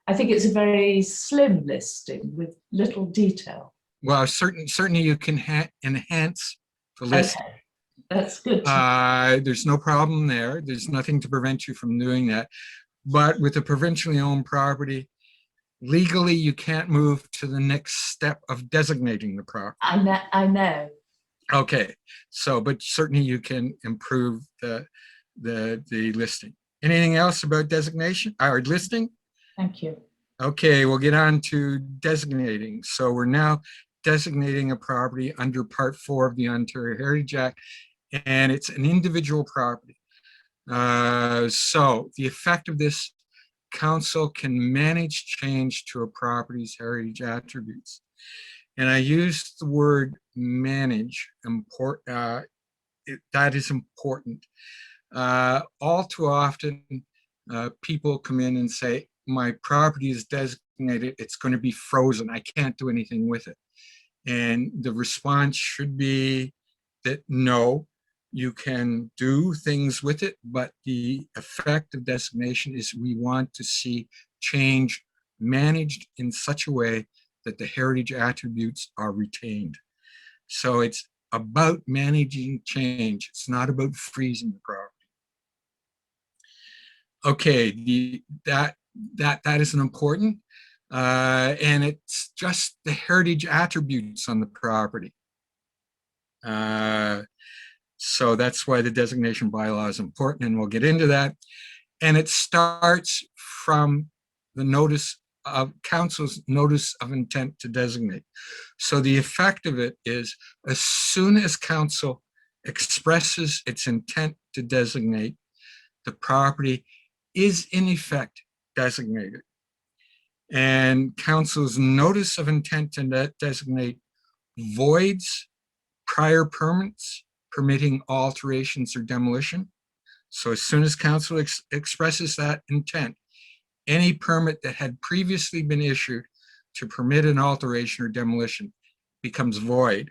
I think it's a very slim listing with little detail. Well, certainly you can enhance the listing. Okay. That's good. There's no problem there. There's nothing to prevent you from doing that. But with a provincially owned property, legally, you can't move to the next step of designating the property. I know. Okay, so, but certainly you can improve the listing. Anything else about designation or listing? Thank you. Okay, we'll get on to designating. So we're now designating a property under Part 4 of the Ontario Heritage Act, and it's an individual property. So the effect of this, council can manage change to a property's heritage attributes. And I use the word manage, that is important. All too often, people come in and say, my property is designated, it's going to be frozen, I can't do anything with it. And the response should be that no, you can do things with it, but the effect of designation is we want to see change managed in such a way that the heritage attributes are retained. So it's about managing change. It's not about freezing the property. Okay, that is an important, and it's just the heritage attributes on the property. So that's why the designation bylaw is important, and we'll get into that. And it starts from the notice of council's notice of intent to designate. So the effect of it is, as soon as council expresses its intent to designate, the property is in effect designated. And council's notice of intent to designate voids prior permits permitting alterations or demolition. So as soon as council expresses that intent, any permit that had previously been issued to permit an alteration or demolition becomes void.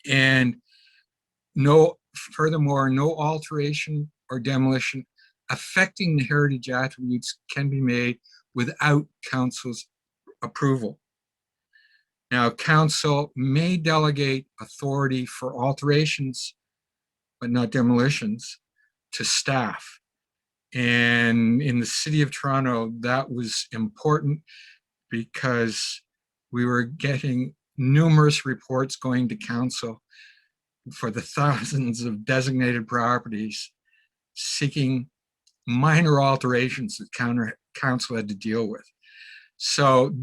And furthermore, no alteration or demolition affecting the heritage attributes can be made without council's approval. Now, council may delegate authority for alterations, but not demolitions, to staff. And in the city of Toronto, that was important because we were getting numerous reports going to council for the thousands of designated properties seeking minor alterations that council had to deal with. So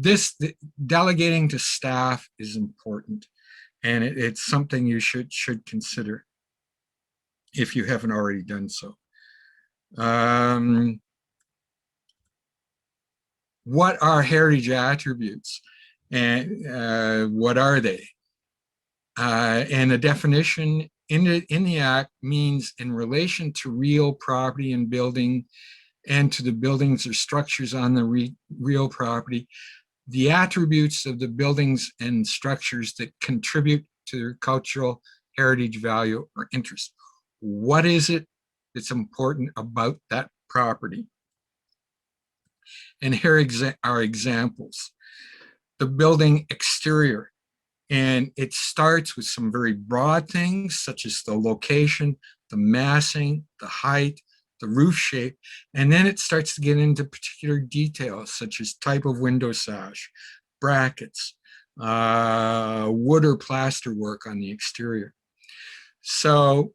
delegating to staff is important, and it's something you should consider if you haven't already done so. What are heritage attributes, and what are they? And the definition in the Act means in relation to real property and building and to the buildings or structures on the real property, the attributes of the buildings and structures that contribute to their cultural heritage value or interest. What is it that's important about that property? And here are examples. The building exterior, and it starts with some very broad things such as the location, the massing, the height, the roof shape, and then it starts to get into particular details such as type of window sash, brackets, wood or plaster work on the exterior. So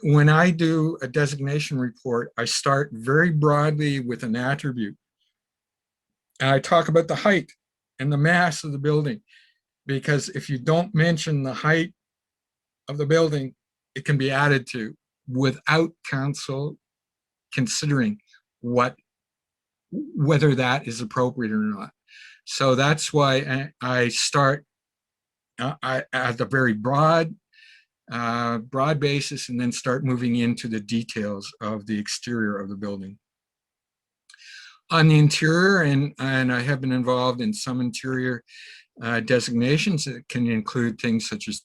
when I do a designation report, I start very broadly with an attribute. And I talk about the height and the mass of the building, because if you don't mention the height of the building, it can be added to without council considering whether that is appropriate or not. So that's why I start at the very broad basis and then start moving into the details of the exterior of the building. On the interior, and I have been involved in some interior designations that can include things such as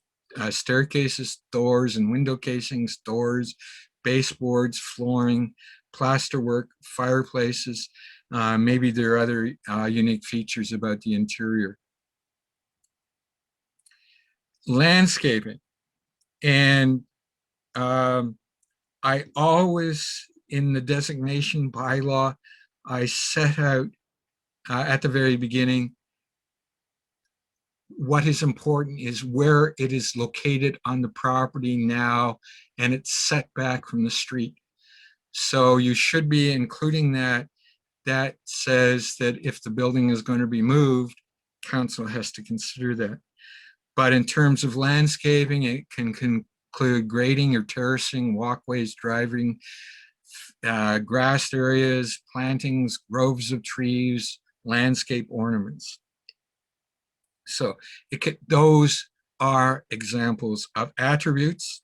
staircases, doors and window casings, doors, baseboards, flooring, plasterwork, fireplaces. Maybe there are other unique features about the interior. Landscaping. And I always, in the designation bylaw, I set out at the very beginning, what is important is where it is located on the property now, and it's set back from the street. So you should be including that. That says that if the building is going to be moved, council has to consider that. But in terms of landscaping, it can include grading or terracing, walkways, driving, grassed areas, plantings, groves of trees, landscape ornaments. So those are examples of attributes.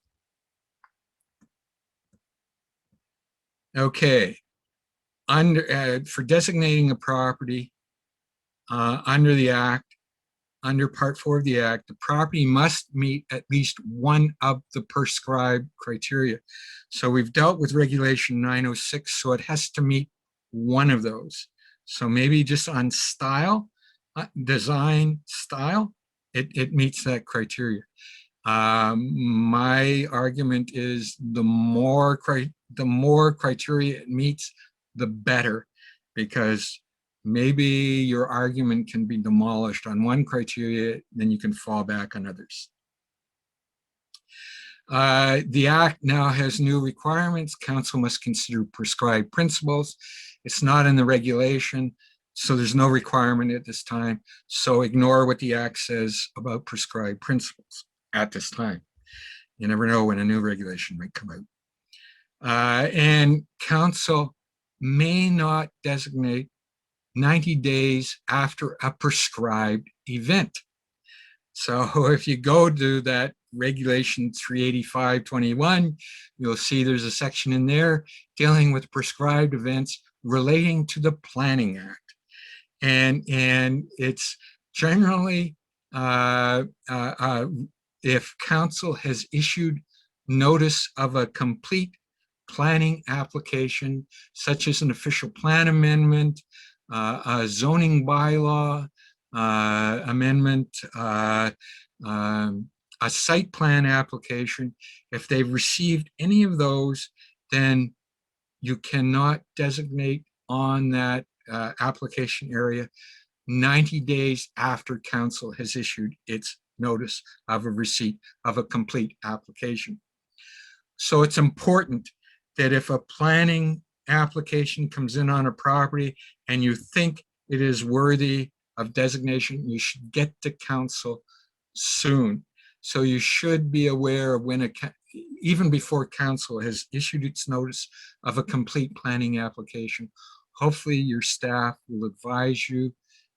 Okay, for designating a property under the Act, under Part 4 of the Act, the property must meet at least one of the prescribed criteria. So we've dealt with Regulation 906, so it has to meet one of those. So maybe just on style, design style, it meets that criteria. My argument is the more criteria it meets, the better, because maybe your argument can be demolished on one criteria, then you can fall back on others. The Act now has new requirements. Council must consider prescribed principles. It's not in the regulation, so there's no requirement at this time. So ignore what the Act says about prescribed principles at this time. You never know when a new regulation might come out. And council may not designate 90 days after a prescribed event. So if you go to that Regulation 385-21, you'll see there's a section in there dealing with prescribed events relating to the Planning Act. And it's generally, if council has issued notice of a complete planning application, such as an official plan amendment, a zoning bylaw amendment, a site plan application, if they've received any of those, then you cannot designate on that application area 90 days after council has issued its notice of a receipt of a complete application. So it's important that if a planning application comes in on a property and you think it is worthy of designation, you should get to council soon. So you should be aware of when, even before council has issued its notice of a complete planning application, hopefully your staff will advise you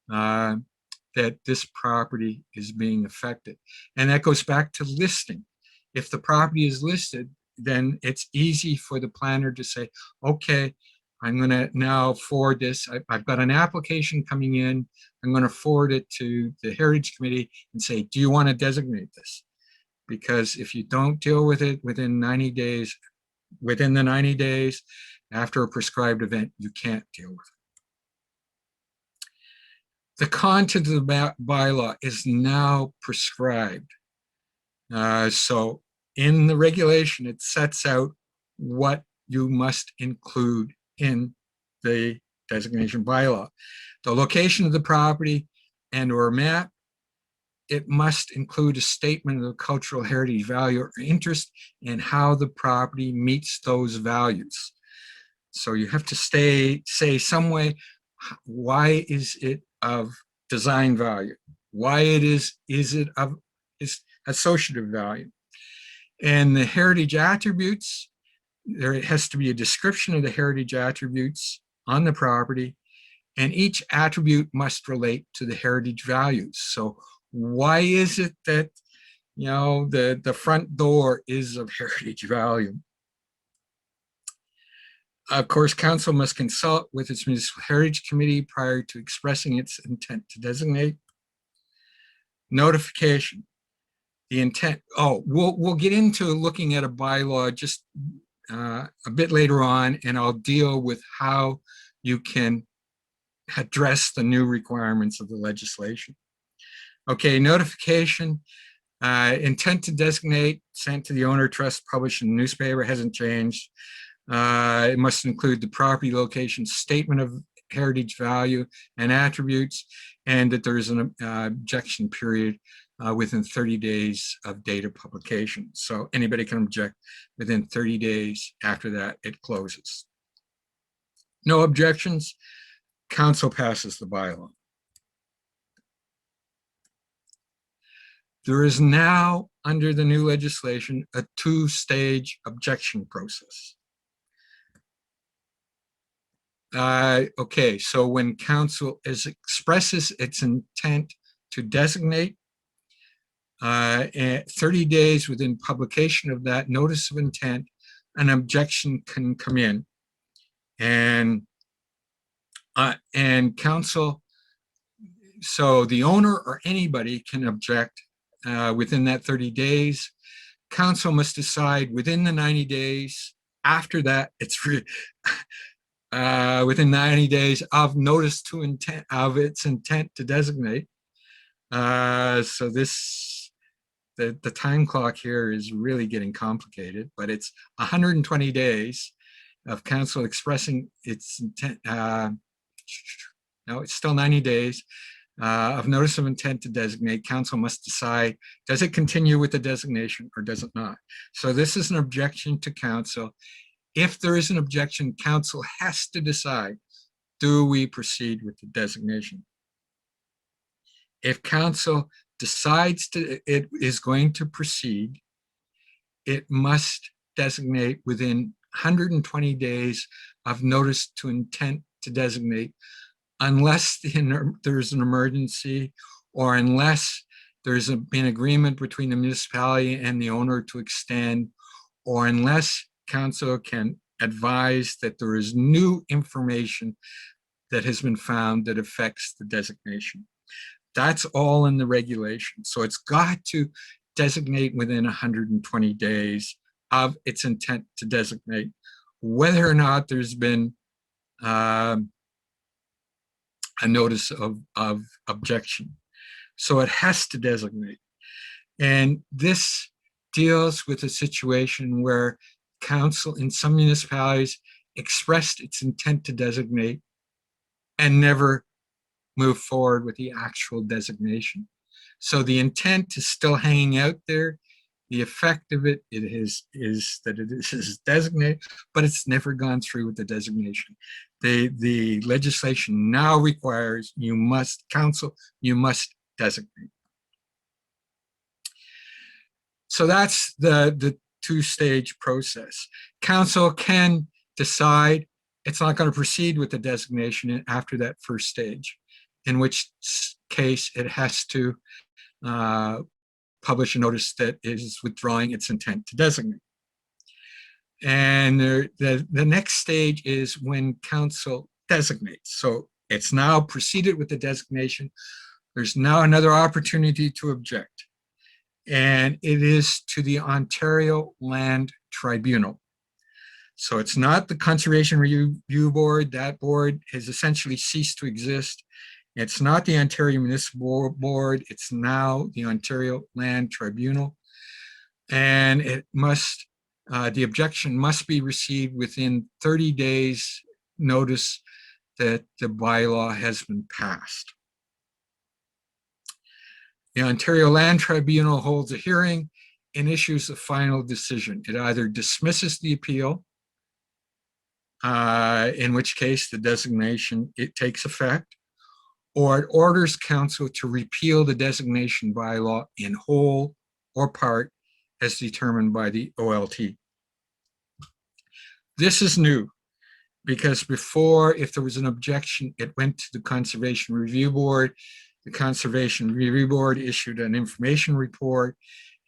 that this property is being affected. And that goes back to listing. If the property is listed, then it's easy for the planner to say, okay, I'm going to now forward this. I've got an application coming in. I'm going to forward it to the Heritage Committee and say, do you want to designate this? Because if you don't deal with it within 90 days, within the 90 days after a prescribed event, you can't deal with it. The content of the bylaw is now prescribed. So in the regulation, it sets out what you must include in the designation bylaw. The location of the property and or map. It must include a statement of the cultural heritage value or interest and how the property meets those values. So you have to say some way, why is it of design value? Why is it of associative value? And the heritage attributes, there has to be a description of the heritage attributes on the property, and each attribute must relate to the heritage values. So why is it that, you know, the front door is of heritage value? Of course, council must consult with its municipal heritage committee prior to expressing its intent to designate. Notification. The intent, we'll get into looking at a bylaw just a bit later on, and I'll deal with how you can address the new requirements of the legislation. Okay, notification, intent to designate, sent to the owner, trust, published in the newspaper, hasn't changed. It must include the property location, statement of heritage value and attributes, and that there is an objection period within 30 days of date of publication. So anybody can object within 30 days. After that, it closes. No objections, council passes the bylaw. There is now, under the new legislation, a two-stage objection process. Okay, so when council expresses its intent to designate, 30 days within publication of that notice of intent, an objection can come in. And council, so the owner or anybody can object within that 30 days. Council must decide within the 90 days. After that, it's within 90 days of notice to intent of its intent to designate. So the time clock here is really getting complicated, but it's 120 days of council expressing its intent. No, it's still 90 days of notice of intent to designate. Council must decide, does it continue with the designation or does it not? So this is an objection to council. If there is an objection, council has to decide, do we proceed with the designation? If council decides it is going to proceed, it must designate within 120 days of notice to intent to designate, unless there's an emergency, or unless there's an agreement between the municipality and the owner to extend, or unless council can advise that there is new information that has been found that affects the designation. That's all in the regulation. So it's got to designate within 120 days of its intent to designate, whether or not there's been a notice of objection. So it has to designate. And this deals with a situation where council in some municipalities expressed its intent to designate and never moved forward with the actual designation. So the intent is still hanging out there. The effect of it is that it is designated, but it's never gone through with the designation. The legislation now requires you must designate. So that's the two-stage process. Council can decide it's not going to proceed with the designation after that first stage, in which case it has to publish a notice that is withdrawing its intent to designate. And the next stage is when council designates. So it's now proceeded with the designation. There's now another opportunity to object. And it is to the Ontario Land Tribunal. So it's not the Conservation Review Board. That board has essentially ceased to exist. It's not the Ontario Municipal Board. It's now the Ontario Land Tribunal. And it must, the objection must be received within 30 days notice that the bylaw has been passed. The Ontario Land Tribunal holds a hearing and issues a final decision. It either dismisses the appeal, in which case the designation, it takes effect, or it orders council to repeal the designation bylaw in whole or part as determined by the OLT. This is new because before, if there was an objection, it went to the Conservation Review Board. The Conservation Review Board issued an information report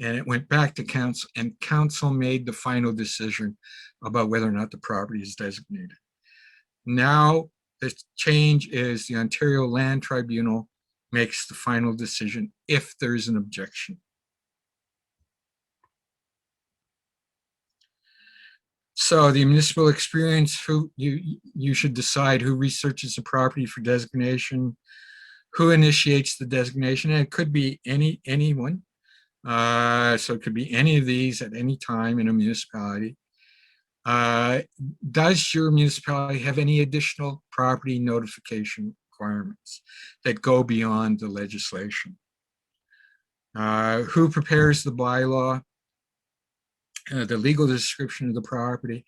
and it went back to council, and council made the final decision about whether or not the property is designated. Now, the change is the Ontario Land Tribunal makes the final decision if there's an objection. So the municipal experience, who you should decide who researches the property for designation, who initiates the designation, and it could be anyone. So it could be any of these at any time in a municipality. Does your municipality have any additional property notification requirements that go beyond the legislation? Who prepares the bylaw? The legal description of the property.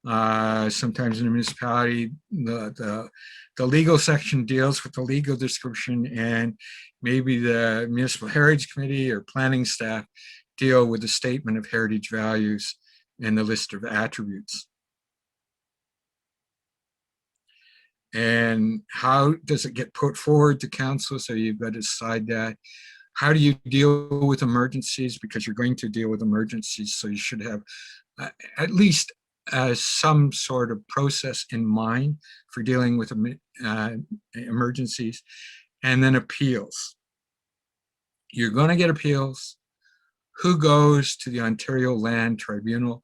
Sometimes in a municipality, the legal section deals with the legal description, and maybe the municipal heritage committee or planning staff deal with the statement of heritage values and the list of attributes. And how does it get put forward to council? So you've got to decide that. How do you deal with emergencies? Because you're going to deal with emergencies, so you should have at least some sort of process in mind for dealing with emergencies. And then appeals. You're going to get appeals. Who goes to the Ontario Land Tribunal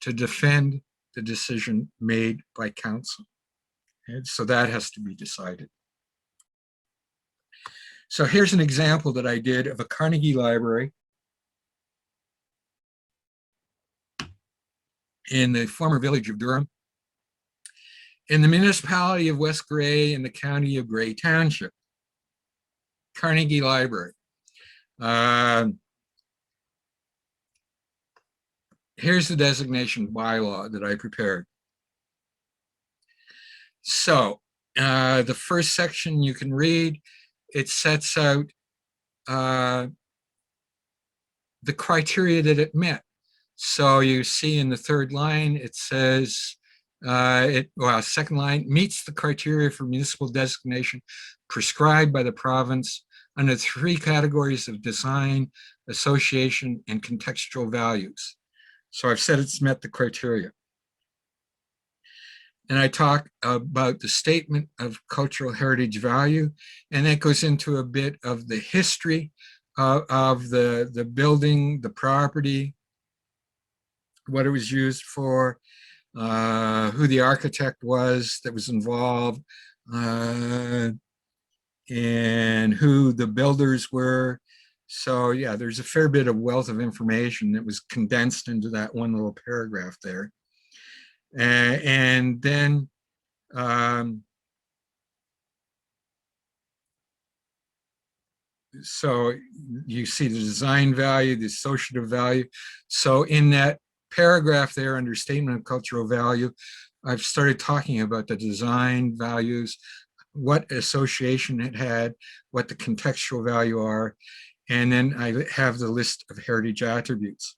to defend the decision made by council? And so that has to be decided. So here's an example that I did of a Carnegie Library in the former village of Durham, in the municipality of West Grey in the county of Grey Township. Carnegie Library. Here's the designation bylaw that I prepared. So the first section you can read, it sets out the criteria that it met. So you see in the third line, it says, second line, meets the criteria for municipal designation prescribed by the province under 3 categories of design, association, and contextual values. So I've said it's met the criteria. And I talk about the statement of cultural heritage value, and that goes into a bit of the history of the building, the property, what it was used for, who the architect was that was involved, and who the builders were. So yeah, there's a fair bit of wealth of information that was condensed into that one little paragraph there. And then so you see the design value, the associative value. So in that paragraph there under statement of cultural value, I've started talking about the design values, what association it had, what the contextual value are, and then I have the list of heritage attributes.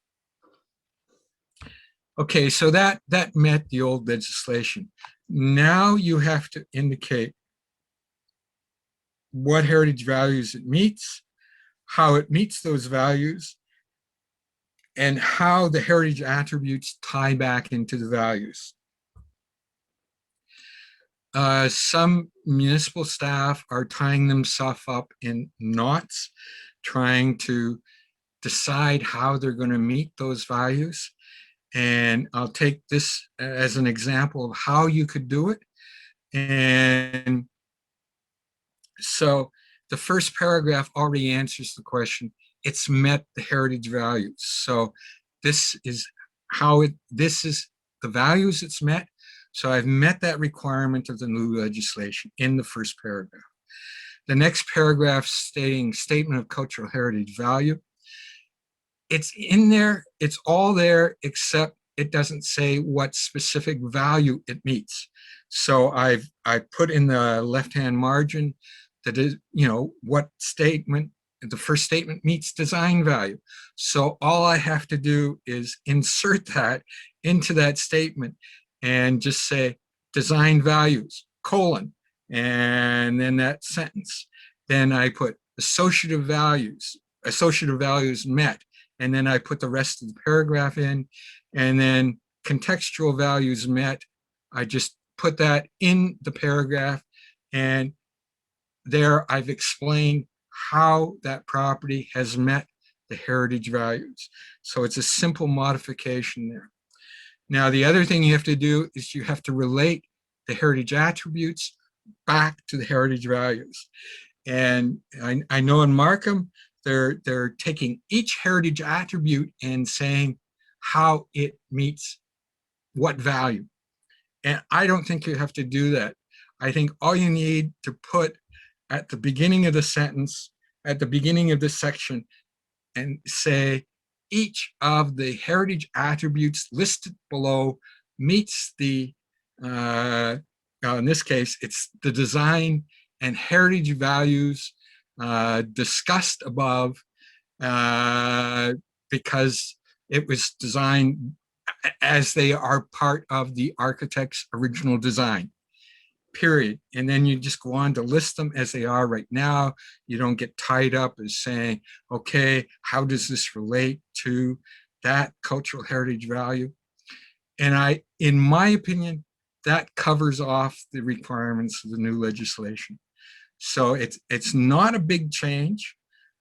Okay, so that met the old legislation. Now you have to indicate what heritage values it meets, how it meets those values, and how the heritage attributes tie back into the values. Some municipal staff are tying themselves up in knots, trying to decide how they're going to meet those values. And I'll take this as an example of how you could do it. And so the first paragraph already answers the question. It's met the heritage values. So this is how this is the values it's met. So I've met that requirement of the new legislation in the first paragraph. The next paragraph stating statement of cultural heritage value. It's in there, it's all there, except it doesn't say what specific value it meets. So I put in the left-hand margin that is, what statement, the first statement meets design value. So all I have to do is insert that into that statement and just say design values, colon, and then that sentence. Then I put associative values met. And then I put the rest of the paragraph in, and then contextual values met. I just put that in the paragraph, and there I've explained how that property has met the heritage values. So it's a simple modification there. Now, the other thing you have to do is you have to relate the heritage attributes back to the heritage values. And I know in Markham, they're taking each heritage attribute and saying how it meets what value. And I don't think you have to do that. I think all you need to put at the beginning of the sentence, at the beginning of this section, and say each of the heritage attributes listed below meets the, in this case, it's the design and heritage values discussed above, because it was designed as they are part of the architect's original design, period. And then you just go on to list them as they are right now. You don't get tied up as saying, okay, how does this relate to that cultural heritage value? And in my opinion, that covers off the requirements of the new legislation. So it's not a big change.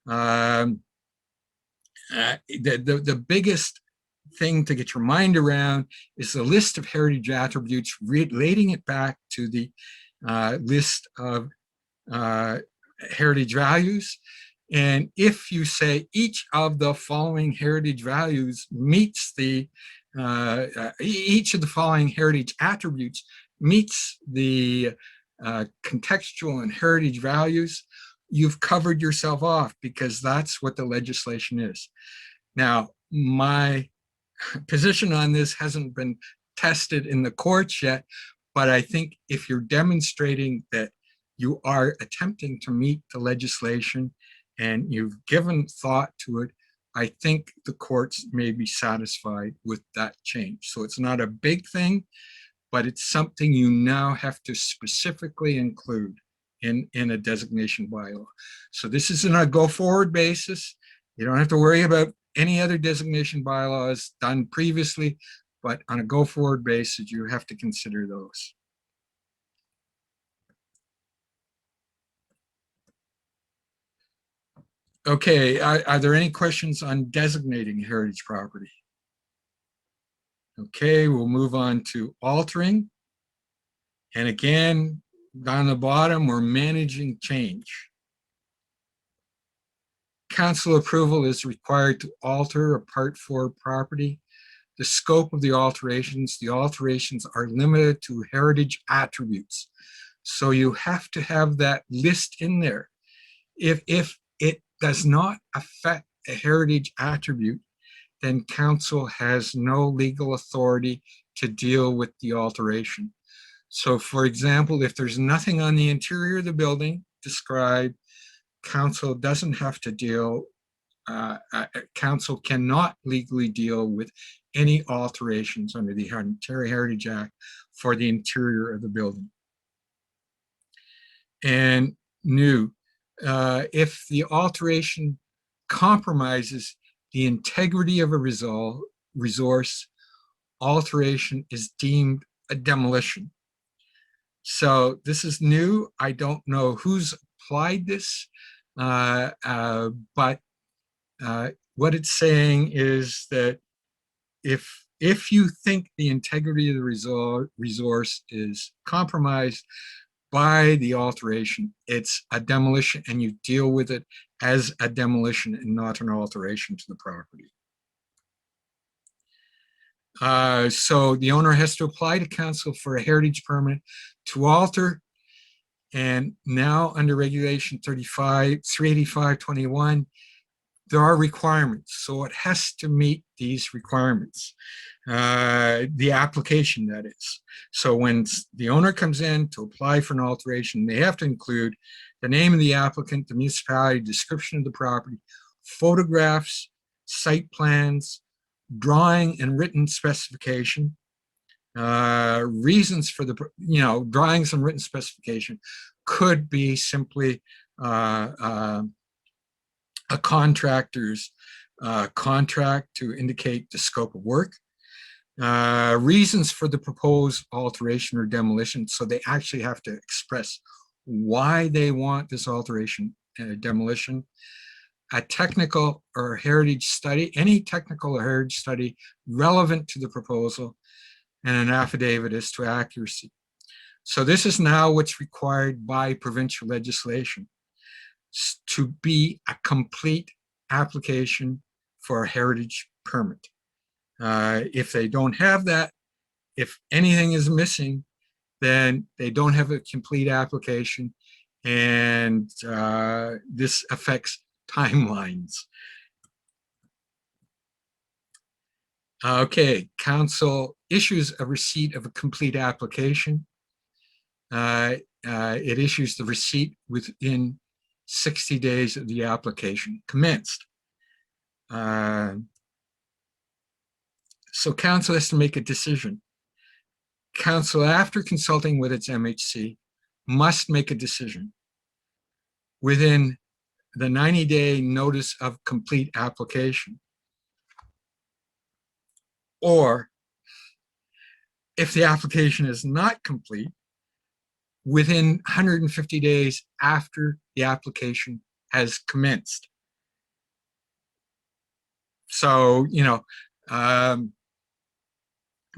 The biggest thing to get your mind around is the list of heritage attributes, relating it back to the list of heritage values. And if you say each of the following heritage values meets the, each of the following heritage attributes meets the contextual and heritage values, you've covered yourself off, because that's what the legislation is. Now, my position on this hasn't been tested in the courts yet, but I think if you're demonstrating that you are attempting to meet the legislation and you've given thought to it, I think the courts may be satisfied with that change. So it's not a big thing, but it's something you now have to specifically include in a designation bylaw. So this is on a go-forward basis. You don't have to worry about any other designation bylaws done previously, but on a go-forward basis, you have to consider those. Okay, are there any questions on designating heritage property? Okay, we'll move on to altering. And again, down the bottom, we're managing change. Council approval is required to alter a Part 4 property. The scope of the alterations are limited to heritage attributes. So you have to have that list in there. If it does not affect a heritage attribute, then council has no legal authority to deal with the alteration. So for example, if there's nothing on the interior of the building described, council doesn't have to deal, council cannot legally deal with any alterations under the Ontario Heritage Act for the interior of the building. And new, if the alteration compromises the integrity of a resource, alteration is deemed a demolition. So this is new. I don't know who's applied this, but what it's saying is that if you think the integrity of the resource is compromised by the alteration, it's a demolition, and you deal with it as a demolition and not an alteration to the property. So the owner has to apply to council for a heritage permit to alter. And now under regulation 385-21, there are requirements. So it has to meet these requirements, the application, that is. So when the owner comes in to apply for an alteration, they have to include the name of the applicant, the municipality, description of the property, photographs, site plans, drawing and written specification, reasons for the, drawings and written specification could be simply a contractor's contract to indicate the scope of work, reasons for the proposed alteration or demolition. So they actually have to express why they want this alteration and demolition. A technical or heritage study, any technical or heritage study relevant to the proposal, and an affidavit as to accuracy. So this is now what's required by provincial legislation to be a complete application for a heritage permit. If they don't have that, If anything is missing, then they don't have a complete application, and this affects timelines. Okay, council issues a receipt of a complete application. It issues the receipt within 60 days of the application commenced. So council has to make a decision. Council, after consulting with its MHC, must make a decision within the 90-day notice of complete application. Or if the application is not complete, within 150 days after the application has commenced. So, you know,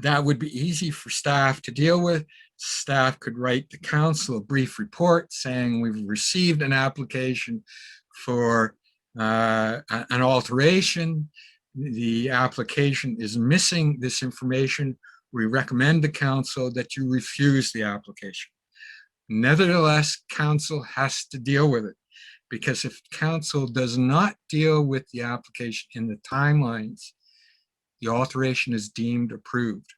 that would be easy for staff to deal with. Staff could write the council a brief report saying we've received an application for an alteration. The application is missing this information. We recommend the council that you refuse the application. Nevertheless, council has to deal with it, because if council does not deal with the application in the timelines, the alteration is deemed approved.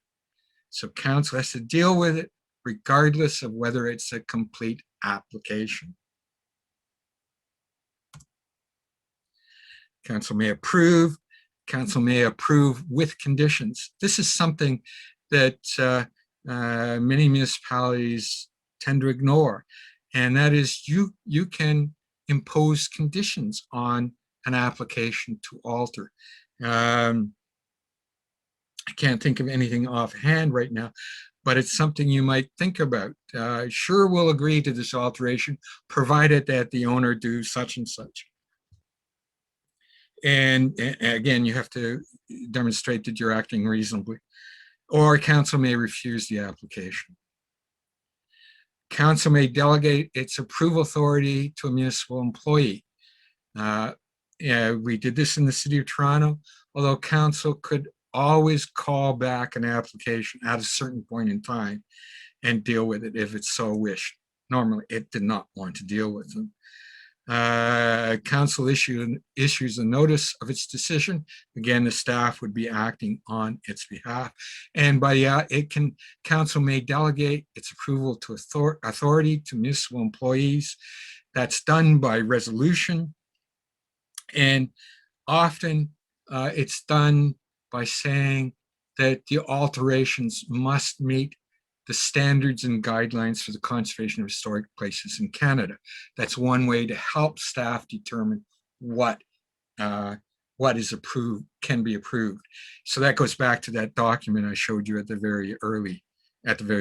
So council has to deal with it regardless of whether it's a complete application. Council may approve. Council may approve with conditions. This is something that many municipalities tend to ignore, and that is you can impose conditions on an application to alter. I can't think of anything offhand right now, but it's something you might think about. Sure, we'll agree to this alteration, provided that the owner do such and such. And again, you have to demonstrate that you're acting reasonably. Or council may refuse the application. Council may delegate its approval authority to a municipal employee. We did this in the City of Toronto, although council could always call back an application at a certain point in time and deal with it if it so wished. Normally, it did not want to deal with them. Council issues a notice of its decision. Again, the staff would be acting on its behalf, and by council may delegate its approval to authority to municipal employees. That's done by resolution, and often it's done by saying that the alterations must meet the standards and guidelines for the conservation of historic places in Canada. That's one way to help staff determine what is approved, can be approved. So that goes back to that document I showed you at the very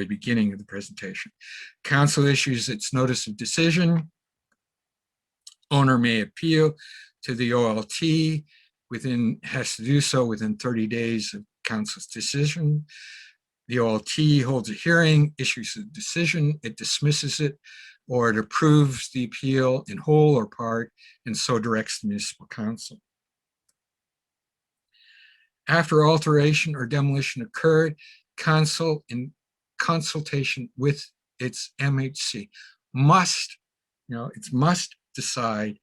beginning of the presentation. Council issues its notice of decision. Owner may appeal to the OLT has to do so within 30 days of council's decision. The OLT holds a hearing, issues a decision, it dismisses it, or it approves the appeal in whole or part, and so directs the municipal council. After alteration or demolition occurred, council, in consultation with its MHC, must decide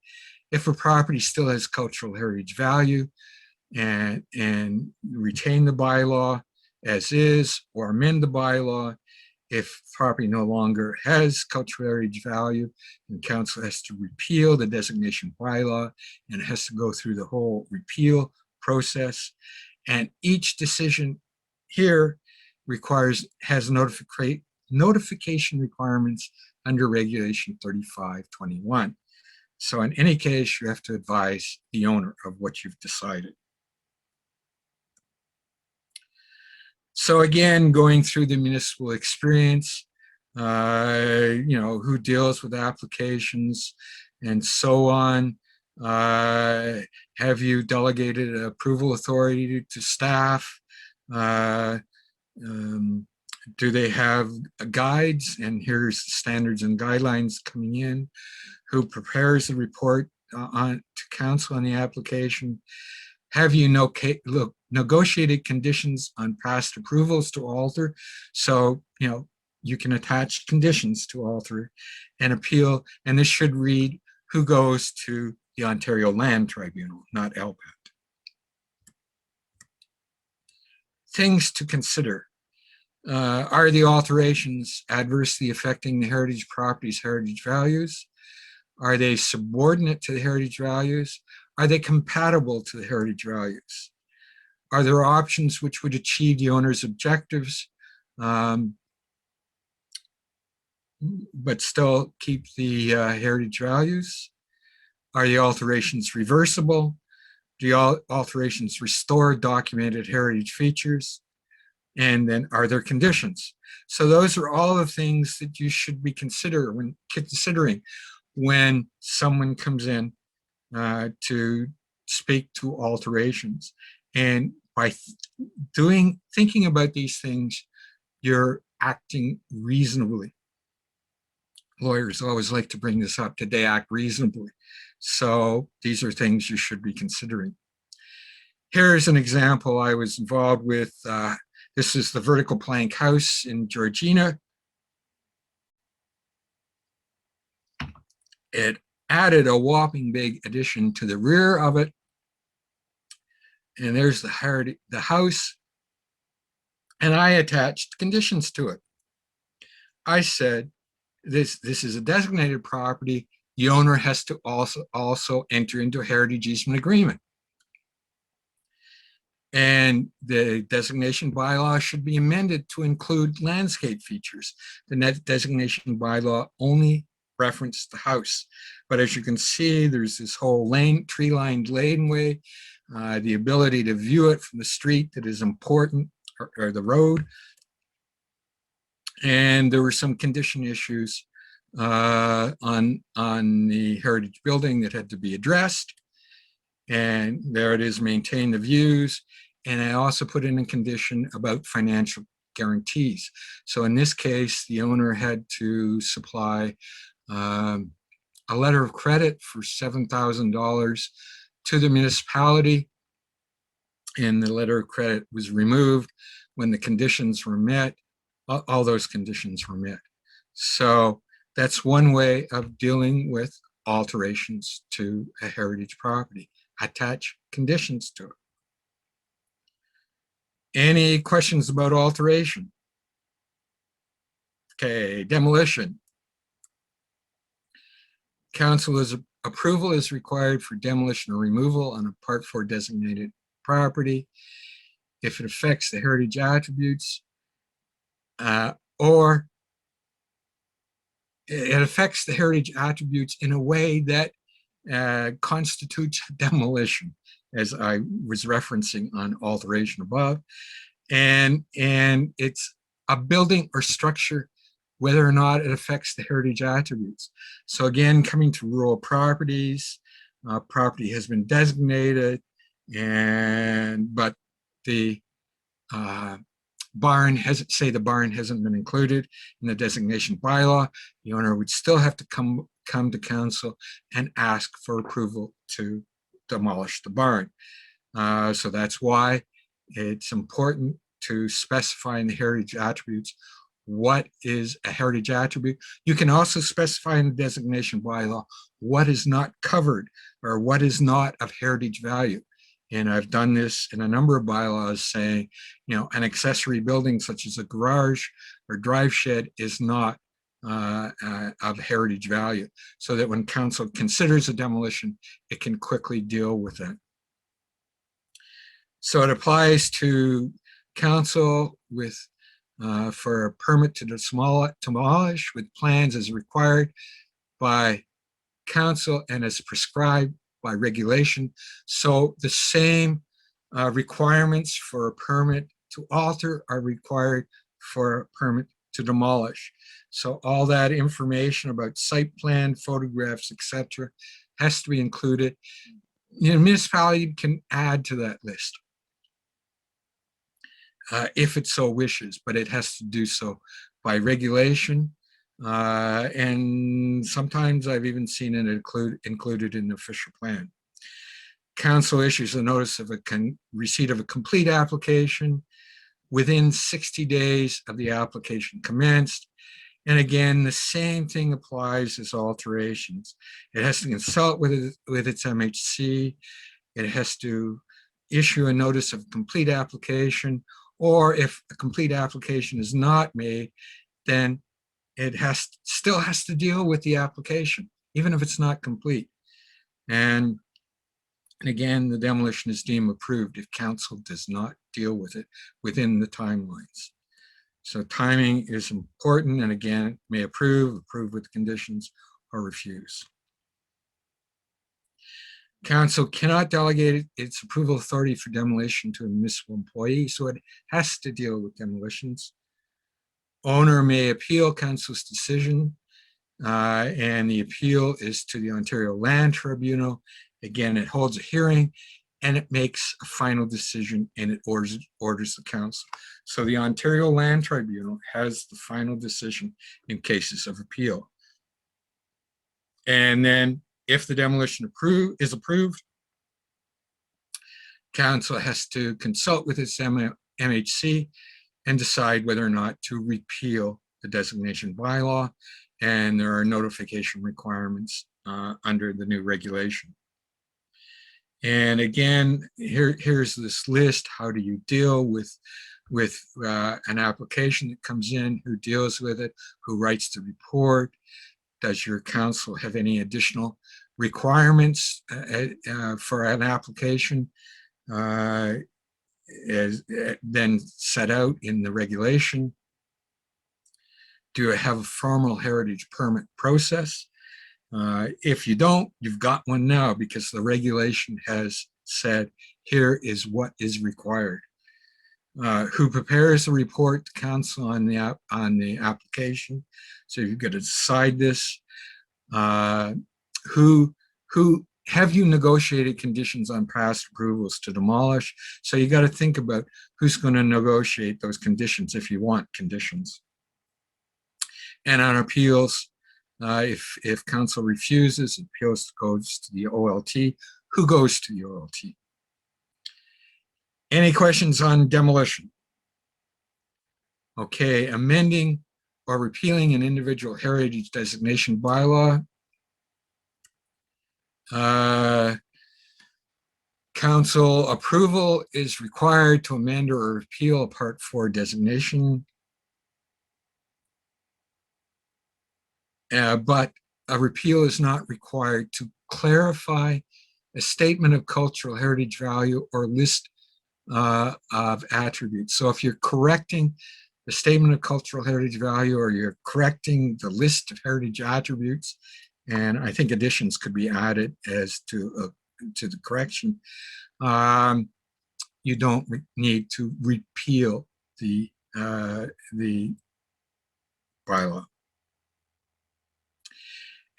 if a property still has cultural heritage value and retain the bylaw as is, or amend the bylaw. If property no longer has cultural heritage value, then council has to repeal the designation bylaw, and it has to go through the whole repeal process. And each decision here has notification requirements under Regulation 3521. So in any case, you have to advise the owner of what you've decided. So again, going through the municipal experience, who deals with applications and so on. Have you delegated approval authority to staff? Do they have guides? And here's the standards and guidelines coming in. Who prepares the report to council on the application? Have you negotiated conditions on past approvals to alter? So, you can attach conditions to alter and appeal, and this should read who goes to the Ontario Land Tribunal, not LPAT. Things to consider. Are the alterations adversely affecting the heritage property's heritage values? Are they subordinate to the heritage values? Are they compatible to the heritage values? Are there options which would achieve the owner's objectives, but still keep the heritage values? Are the alterations reversible? Do the alterations restore documented heritage features? And then are there conditions? So those are all the things that you should be considering when someone comes in to speak to alterations. And by thinking about these things, you're acting reasonably. Lawyers always like to bring this up. Did they act reasonably? So these are things you should be considering. Here's an example I was involved with. This is the vertical plank house in Georgina. It added a whopping big addition to the rear of it. And there's the house. And I attached conditions to it. I said, this is a designated property. The owner has to also enter into a heritage easement agreement. And the designation bylaw should be amended to include landscape features. The net designation bylaw only referenced the house. But as you can see, there's this whole tree-lined laneway, the ability to view it from the street that is important, or the road. And there were some condition issues on the heritage building that had to be addressed. And there it is, maintain the views. And I also put in a condition about financial guarantees. So in this case, the owner had to supply a letter of credit for $7,000 to the municipality. And the letter of credit was removed when the conditions were met. All those conditions were met. So that's one way of dealing with alterations to a heritage property. Attach conditions to it. Any questions about alteration? Okay, demolition. Council's approval is required for demolition or removal on a Part 4 designated property if it affects the heritage attributes or it affects the heritage attributes in a way that constitutes demolition, as I was referencing on alteration above. And it's a building or structure, whether or not it affects the heritage attributes. So again, coming to rural properties, property has been designated, but the barn hasn't been included in the designation bylaw, the owner would still have to come to council and ask for approval to demolish the barn. So that's why it's important to specify in the heritage attributes what is a heritage attribute. You can also specify in the designation bylaw what is not covered or what is not of heritage value. And I've done this in a number of bylaws saying, an accessory building such as a garage or drive shed is not of heritage value, so that when council considers a demolition, it can quickly deal with it. So it applies to council with for a permit to demolish with plans as required by council and as prescribed by regulation. So the same requirements for a permit to alter are required for a permit to demolish. So all that information about site plan, photographs, etc., has to be included. Municipality can add to that list if it so wishes, but it has to do so by regulation. And sometimes I've even seen it included in the official plan. council issues a notice of receipt of a complete application within 60 days of the application commenced. And again, the same thing applies as alterations. It has to consult with its MHC. It has to issue a notice of complete application, or if a complete application is not made, then it still has to deal with the application, even if it's not complete. And again, the demolition is deemed approved if council does not deal with it within the timelines. So timing is important, and again, may approve with conditions, or refuse. Council cannot delegate its approval authority for demolition to a municipal employee, so it has to deal with demolitions. Owner may appeal council's decision, and the appeal is to the Ontario Land Tribunal. Again, it holds a hearing and it makes a final decision, and it orders the council. So the Ontario Land Tribunal has the final decision in cases of appeal. And then if the demolition is approved, council has to consult with its MHC and decide whether or not to repeal the designation bylaw. And there are notification requirements under the new regulation. And again, here's this list. How do you deal with an application that comes in? Who deals with it? Who writes the report? Does your council have any additional requirements for an application as then set out in the regulation? Do you have a formal heritage permit process? If you don't, you've got one now, because the regulation has said, here is what is required. Who prepares the report to council on the application? So you've got to decide this. Who have you negotiated conditions on past approvals to demolish? So you got to think about who's going to negotiate those conditions if you want conditions. And on appeals, if council refuses, appeals goes to the OLT. Who goes to the OLT? Any questions on demolition? Okay, amending or repealing an individual heritage designation bylaw. Council approval is required to amend or repeal a Part 4 designation. But a repeal is not required to clarify a statement of cultural heritage value or list of attributes. So if you're correcting the statement of cultural heritage value, or you're correcting the list of heritage attributes, and I think additions could be added as to the correction, you don't need to repeal the bylaw.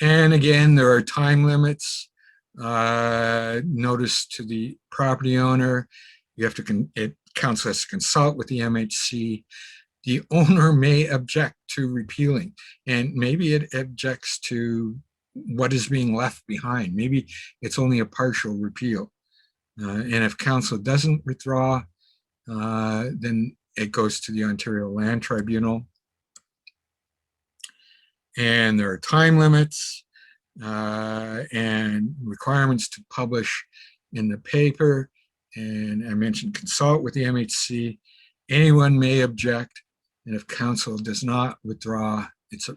And again, there are time limits. Notice to the property owner. You have to, council has to consult with the MHC. The owner may object to repealing, and maybe it objects to what is being left behind. Maybe it's only a partial repeal. And if council doesn't withdraw, then it goes to the Ontario Land Tribunal. And there are time limits and requirements to publish in the paper. And I mentioned consult with the MHC. Anyone may object, and if council does not withdraw its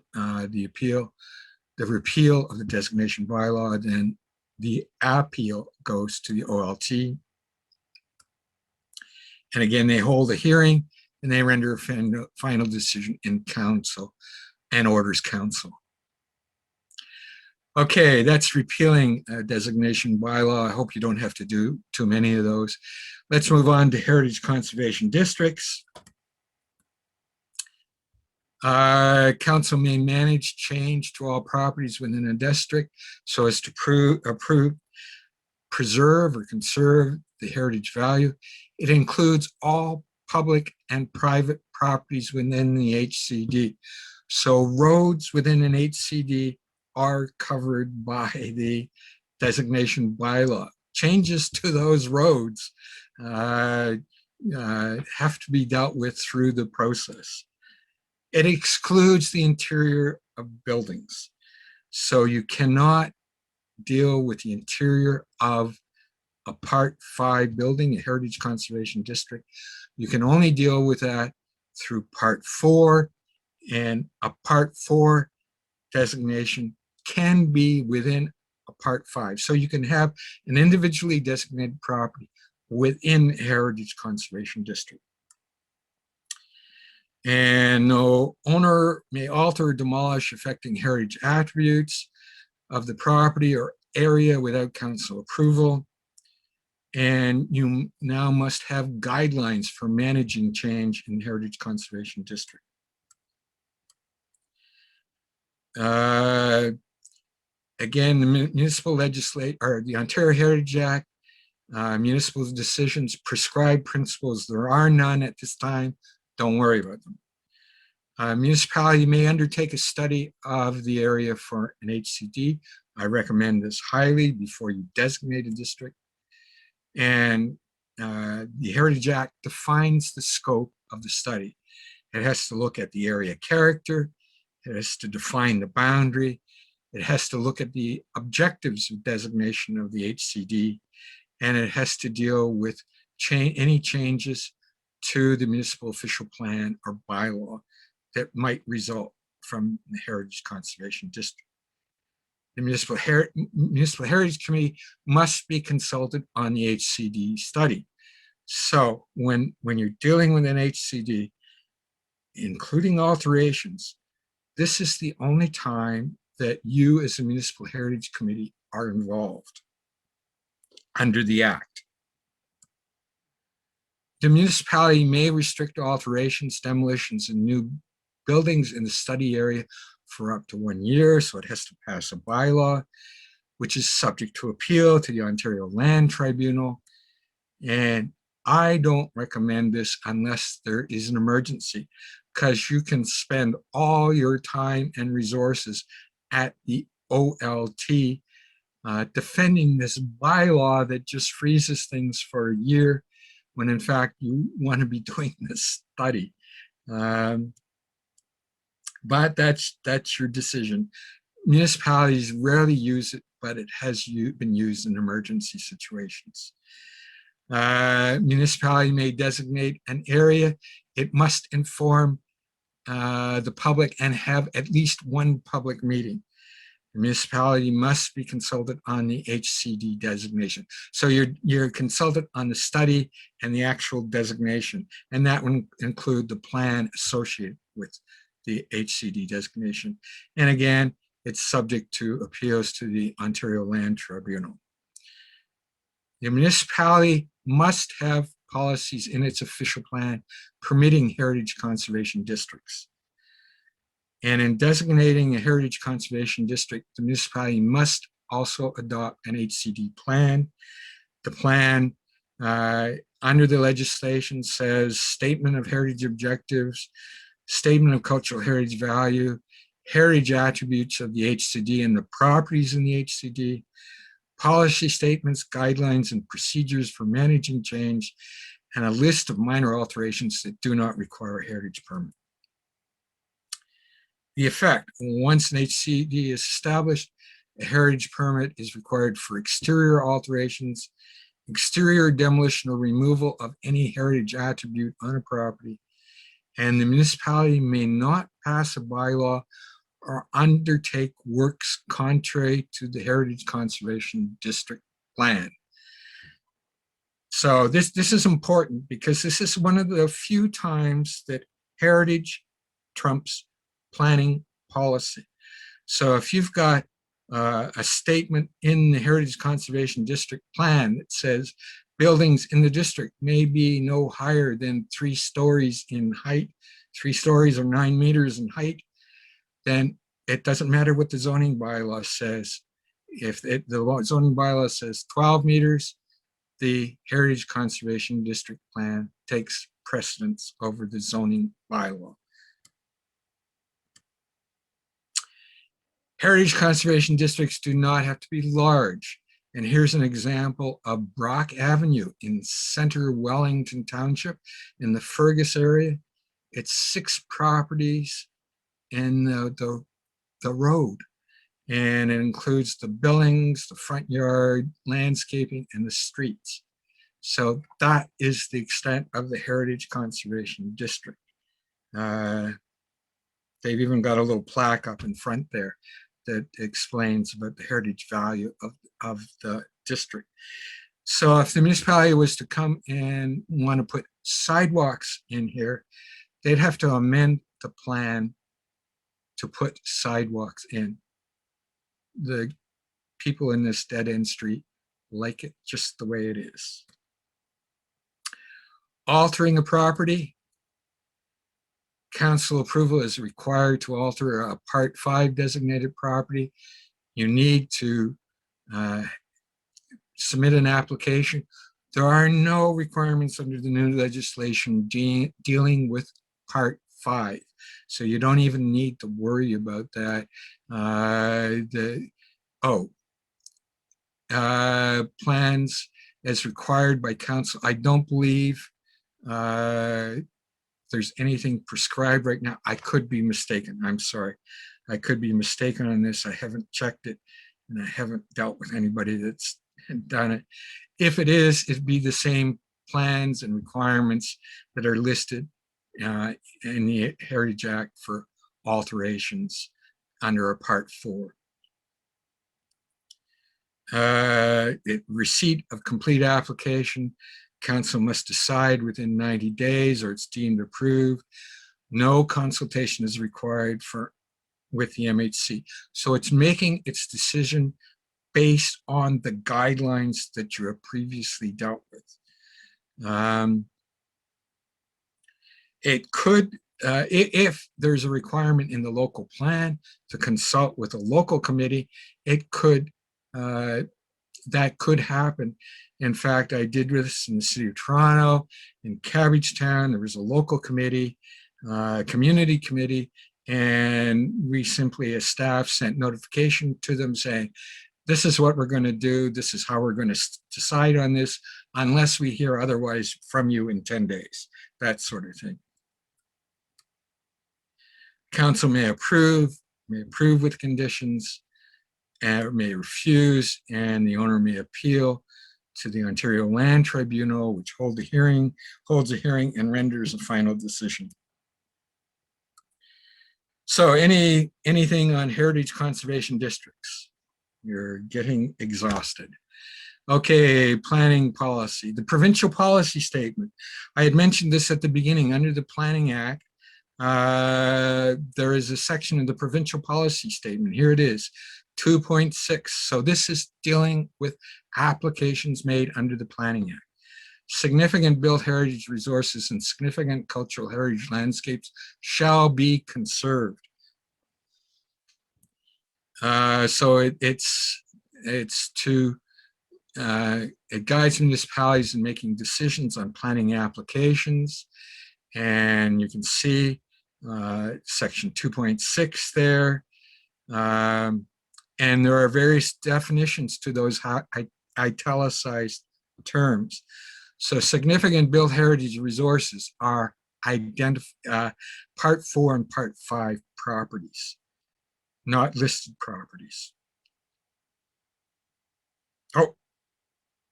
the repeal of the designation bylaw, then the appeal goes to the OLT. And again, they hold a hearing and they render a final decision in council and orders council. Okay, that's repealing designation bylaw. I hope you don't have to do too many of those. Let's move on to heritage conservation districts. Council may manage change to all properties within a district so as to preserve or conserve the heritage value. It includes all public and private properties within the HCD. So roads within an HCD are covered by the designation bylaw. changes to those roads have to be dealt with through the process. It excludes the interior of buildings. So you cannot deal with the interior of a Part 5 building, a Heritage Conservation District. You can only deal with that through Part 4, and a Part 4 designation can be within a Part 5. So you can have an individually designated property within a Heritage Conservation District. And no owner may alter or demolish affecting heritage attributes of the property or area without council approval. And you now must have guidelines for managing change in Heritage Conservation District. Again, the municipal legislation, or the Ontario Heritage Act, municipal decisions prescribe principles. There are none at this time. Don't worry about them. Municipality may undertake a study of the area for an HCD. I recommend this highly before you designate a district. And the Heritage Act defines the scope of the study. It has to look at the area character. It has to define the boundary. It has to look at the objectives of designation of the HCD. And it has to deal with any changes to the municipal official plan or bylaw that might result from the Heritage Conservation District. The Municipal Heritage Committee must be consulted on the HCD study. So when you're dealing with an HCD, including alterations, this is the only time that you as a Municipal Heritage Committee are involved under the Act. The municipality may restrict alterations, demolitions, and new buildings in the study area for up to 1 year, so it has to pass a bylaw, which is subject to appeal to the Ontario Land Tribunal. And I don't recommend this unless there is an emergency, because you can spend all your time and resources at the OLT defending this bylaw that just freezes things for a year, when in fact you want to be doing this study. But that's your decision. Municipalities rarely use it, but it has been used in emergency situations. Municipality may designate an area. It must inform the public and have at least one public meeting. The municipality must be consulted on the HCD designation. So you're consulted on the study and the actual designation, and that would include the plan associated with the HCD designation. And again, it's subject to appeals to the Ontario Land Tribunal. The municipality must have policies in its official plan permitting heritage conservation districts. And in designating a heritage conservation district, the municipality must also adopt an HCD plan. The plan under the legislation says statement of heritage objectives, statement of cultural heritage value, heritage attributes of the HCD and the properties in the HCD, policy statements, guidelines, and procedures for managing change, and a list of minor alterations that do not require a heritage permit. The effect: once an HCD is established, a heritage permit is required for exterior alterations, exterior demolition or removal of any heritage attribute on a property, and the municipality may not pass a bylaw or undertake works contrary to the Heritage Conservation District plan. So this is important, because this is one of the few times that heritage trumps planning policy. So if you've got a statement in the Heritage Conservation District plan that says buildings in the district may be no higher than 3 stories in height, 3 stories or 9 meters in height, then it doesn't matter what the zoning bylaw says. If the zoning bylaw says 12 meters, the Heritage Conservation District plan takes precedence over the zoning bylaw. Heritage conservation districts do not have to be large. And here's an example of Brock Avenue in center Wellington Township in the Fergus area. It's 6 properties in the road. And it includes the buildings, the front yard, landscaping, and the streets. So that is the extent of the Heritage Conservation District. They've even got a little plaque up in front there that explains about the heritage value of the district. So if the municipality was to come and want to put sidewalks in here, they'd have to amend the plan to put sidewalks in. The people in this dead-end street like it just the way it is. Altering a property, council approval is required to alter a Part 5 designated property. You need to submit an application. There are no requirements under the new legislation dealing with Part 5. So you don't even need to worry about that. Plans as required by council. I don't believe there's anything prescribed right now. I could be mistaken. I'm sorry. I could be mistaken on this. I haven't checked it, and I haven't dealt with anybody that's done it. If it is, it'd be the same plans and requirements that are listed in the Heritage Act for alterations under a Part 4. Receipt of complete application. Council must decide within 90 days or it's deemed approved. No consultation is required with the MHC. So it's making its decision based on the guidelines that you have previously dealt with. It could, if there's a requirement in the local plan to consult with a local committee, it could, that could happen. In fact, I did this in the city of Toronto, in Cabbagetown. There was a local committee, community committee, and we simply as staff sent notification to them saying, this is what we're going to do. This is how we're going to decide on this, unless we hear otherwise from you in 10 days, that sort of thing. Council may approve with conditions, or may refuse, and the owner may appeal to the Ontario Land Tribunal, which holds a hearing and renders a final decision. So anything on heritage conservation districts? You're getting exhausted. Okay, planning policy. The provincial policy statement. I had mentioned this at the beginning. Under the Planning Act, there is a section of the provincial policy statement. Here it is, 2.6. So this is dealing with applications made under the Planning Act. Significant built heritage resources and significant cultural heritage landscapes shall be conserved. So it guides municipalities in making decisions on planning applications. And you can see section 2.6 there. And there are various definitions to those italicized terms. So significant built heritage resources are Part 4 and Part 5 properties, not listed properties. Oh,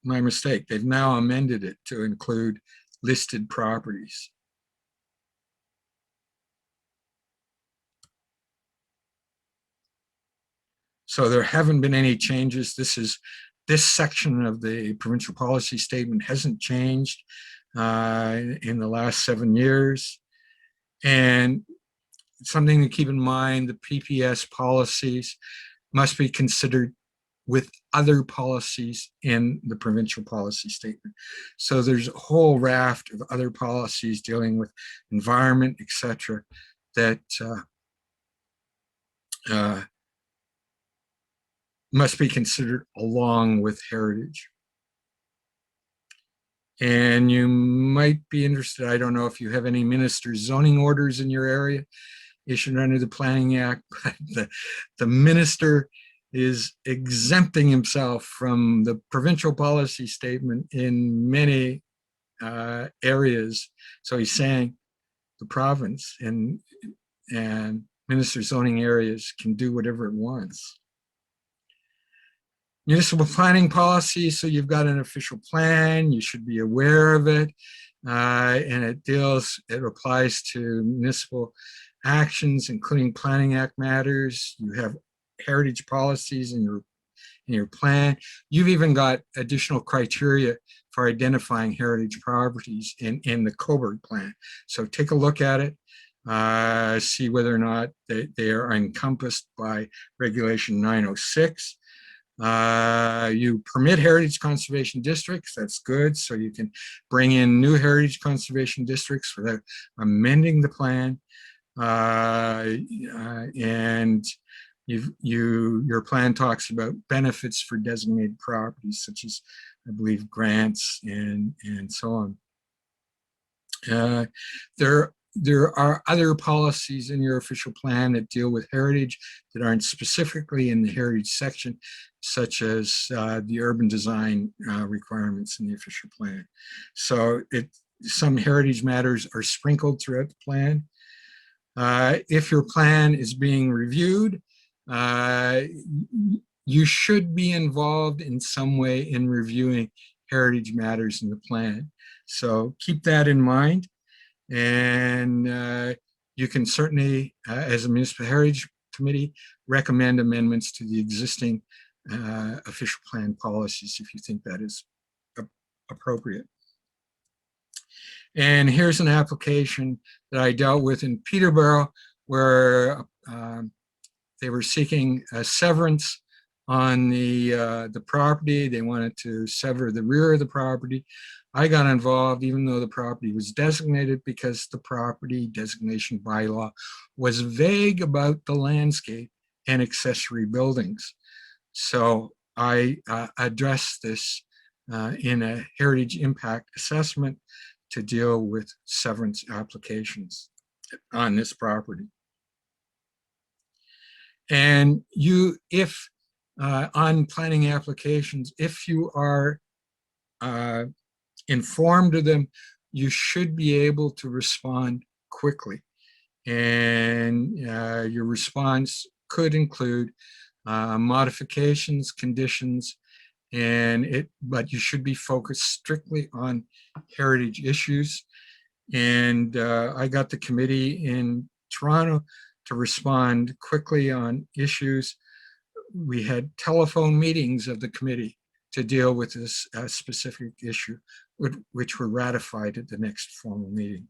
my mistake. They've now amended it to include listed properties. So there haven't been any changes. This section of the provincial policy statement hasn't changed in the last 7 years. And something to keep in mind, the PPS policies must be considered with other policies in the provincial policy statement. So there's a whole raft of other policies dealing with environment, etc., that must be considered along with heritage. And you might be interested, I don't know if you have any minister's zoning orders in your area issued under the Planning Act, but the minister is exempting himself from the provincial policy statement in many areas. So he's saying the province and minister zoning areas can do whatever it wants. Municipal planning policy, so you've got an official plan, you should be aware of it, and it applies to municipal actions, including Planning Act matters. You have heritage policies in your plan. You've even got additional criteria for identifying heritage properties in the Cobourg plan. So take a look at it, see whether or not they are encompassed by Regulation 906. You permit heritage conservation districts, that's good. So you can bring in new heritage conservation districts without amending the plan. And your plan talks about benefits for designated properties, such as, I believe, grants and so on. There are other policies in your official plan that deal with heritage that aren't specifically in the heritage section, such as the urban design requirements in the official plan. So some heritage matters are sprinkled throughout the plan. If your plan is being reviewed, you should be involved in some way in reviewing heritage matters in the plan. So keep that in mind. And you can certainly, as a municipal heritage committee, recommend amendments to the existing official plan policies if you think that is appropriate. And here's an application that I dealt with in Peterborough, where they were seeking a severance on the property. They wanted to sever the rear of the property. I got involved even though the property was designated, because the property designation bylaw was vague about the landscape and accessory buildings. So I addressed this in a heritage impact assessment to deal with severance applications on this property. And if on planning applications, if you are informed of them, you should be able to respond quickly. And your response could include modifications, conditions, but you should be focused strictly on heritage issues. And I got the committee in Toronto to respond quickly on issues. We had telephone meetings of the committee to deal with this specific issue, which were ratified at the next formal meeting.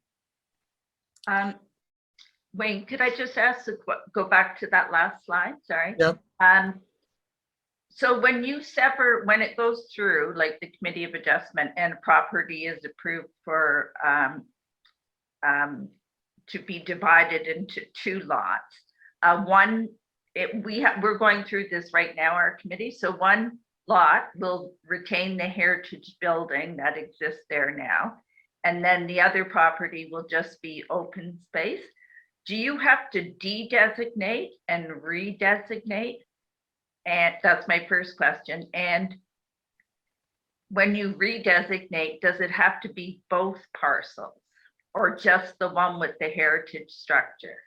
Wayne, could I just ask, go back to that last slide? Sorry. Yep. So when you sever, when it goes through, like the committee of adjustment, and a property is approved for to be divided into two lots, we're going through this right now, our committee. So one lot will retain the heritage building that exists there now, and then the other property will just be open space. Do you have to de-designate and redesignate? And that's my first question. And when you redesignate, does it have to be both parcels or just the one with the heritage structure?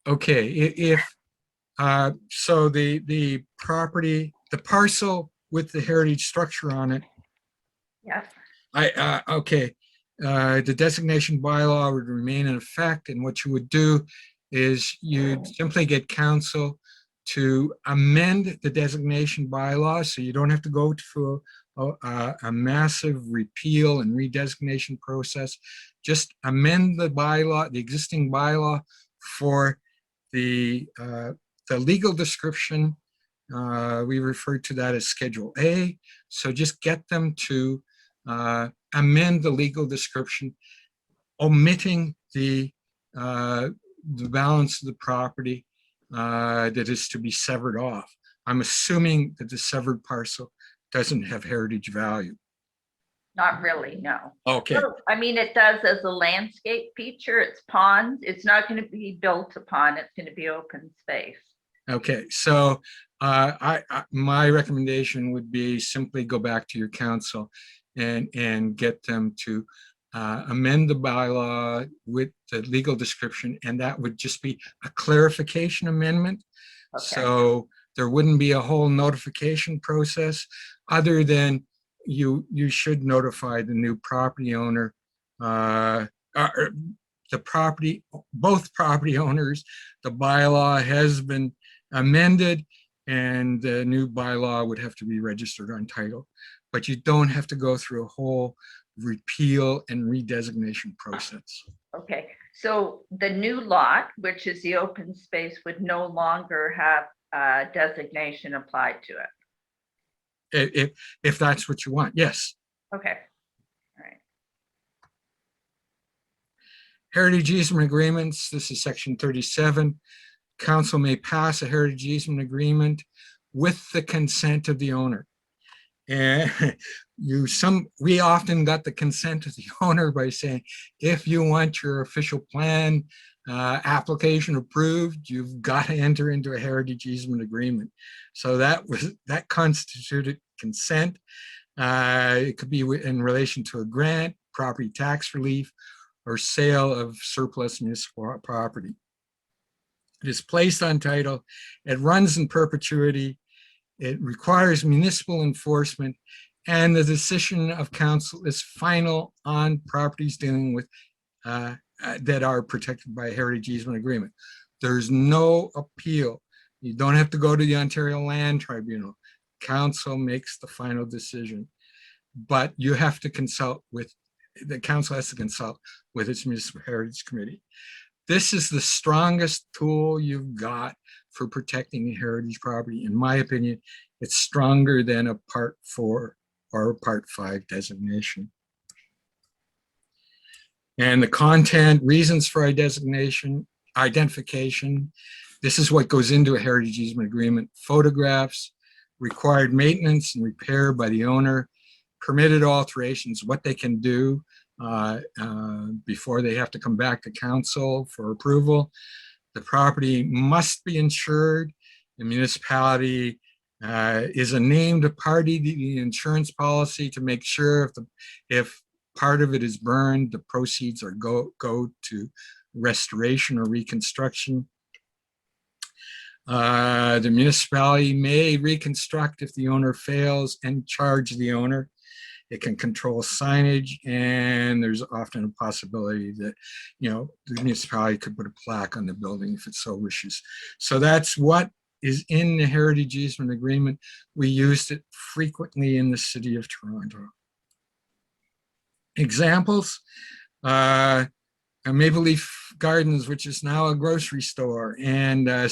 Okay, so the property, the parcel with the heritage structure on it. Yes. Okay. The designation bylaw would remain in effect, and what you would do is you'd simply get council to amend the designation bylaw, so you don't have to go through a massive repeal and redesignation process. Just amend the bylaw, the existing bylaw, for the legal description. We refer to that as Schedule A. So just get them to amend the legal description, omitting the balance of the property that is to be severed off. I'm assuming that the severed parcel doesn't have heritage value. Not really, no. Okay. So, I mean, it does as a landscape feature. It's ponds. It's not going to be built upon. It's going to be open space. Okay, so my recommendation would be simply go back to your council and get them to amend the bylaw with the legal description, and that would just be a clarification amendment. Okay. So there wouldn't be a whole notification process other than you should notify the new property owner, both property owners. The bylaw has been amended and the new bylaw would have to be registered on title, but you don't have to go through a whole repeal and redesignation process. Okay, so the new lot, which is the open space, would no longer have designation applied to it. If that's what you want, yes. Okay, all right. Heritage easement agreements, this is section 37. Council may pass a heritage easement agreement with the consent of the owner. And we often got the consent of the owner by saying, if you want your official plan application approved, you've got to enter into a heritage easement agreement. So that constituted consent. It could be in relation to a grant, property tax relief, or sale of surplus municipal property. It is placed on title. It runs in perpetuity. It requires municipal enforcement, and the decision of council is final on properties dealing with that are protected by a heritage easement agreement. There's no appeal. You don't have to go to the Ontario Land Tribunal. Council makes the final decision, but you have to consult with, the council has to consult with its municipal heritage committee. This is the strongest tool you've got for protecting heritage property. In my opinion, it's stronger than a Part 4 or Part 5 designation. And the content, reasons for identification, this is what goes into a heritage easement agreement. Photographs, required maintenance and repair by the owner, permitted alterations, what they can do before they have to come back to council for approval. The property must be insured. The municipality is a named party to the insurance policy to make sure if part of it is burned, the proceeds are go to restoration or reconstruction. The municipality may reconstruct if the owner fails and charge the owner. It can control signage, and there's often a possibility that, the municipality could put a plaque on the building if it so wishes. So that's what is in the heritage easement agreement. We used it frequently in the city of Toronto. Examples, Maple Leaf Gardens, which is now a grocery store, and an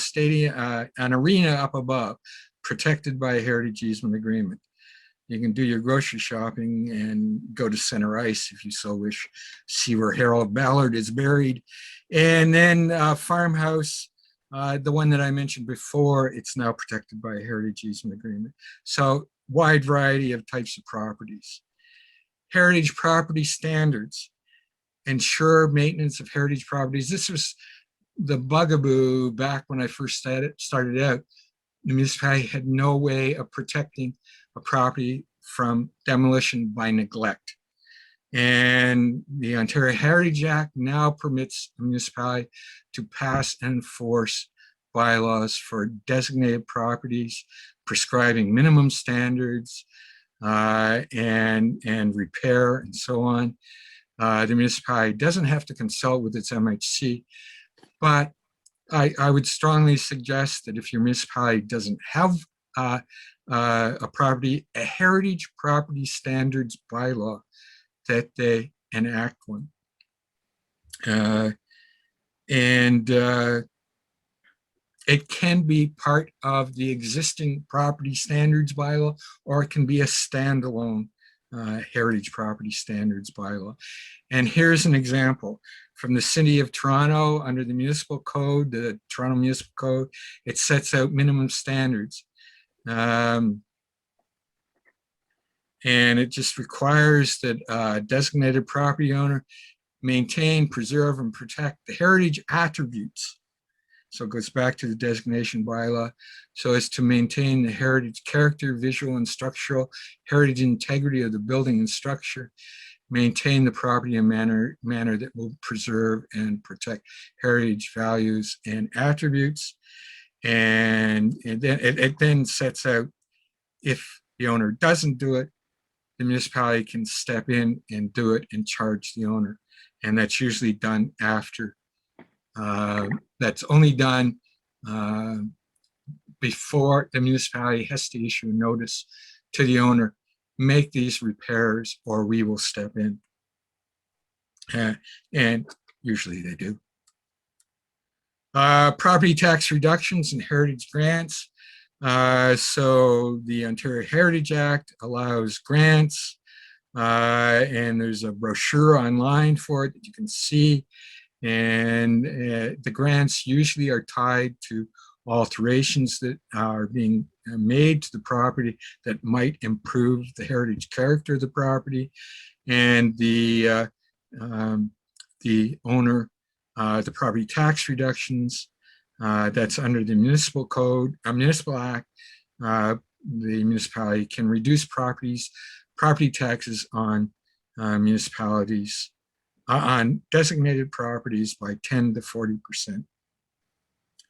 arena up above, protected by a heritage easement agreement. You can do your grocery shopping and go to Center Ice if you so wish, see where Harold Ballard is buried. And then Farmhouse, the one that I mentioned before, it's now protected by a heritage easement agreement. So wide variety of types of properties. Heritage property standards, ensure maintenance of heritage properties. This was the bugaboo back when I first started out. The municipality had no way of protecting a property from demolition by neglect. And the Ontario Heritage Act now permits the municipality to pass and enforce bylaws for designated properties, prescribing minimum standards and repair and so on. The municipality doesn't have to consult with its MHC, but I would strongly suggest that if your municipality doesn't have a heritage property standards bylaw, that they enact one. It can be part of the existing property standards bylaw, or it can be a standalone heritage property standards bylaw. And here's an example from the City of Toronto under the Municipal Code, the Toronto Municipal Code. It sets out minimum standards. And it just requires that a designated property owner maintain, preserve, and protect the heritage attributes So it goes back to the designation bylaw. So as to maintain the heritage character, visual and structural heritage integrity of the building and structure, maintain the property in manner that will preserve and protect heritage values and attributes. And then it then sets out, if the owner doesn't do it, the municipality can step in and do it and charge the owner. And that's usually done after. That's only done before the municipality has to issue a notice to the owner, make these repairs or we will step in. And usually they do. Property tax reductions and heritage grants. So the Ontario Heritage Act allows grants, and there's a brochure online for it that you can see. And the grants usually are tied to alterations that are being made to the property that might improve the heritage character of the property. And the owner, the property tax reductions, that's under the municipal code, municipal act, the municipality can reduce property taxes on municipalities, on designated properties by 10 to 40%.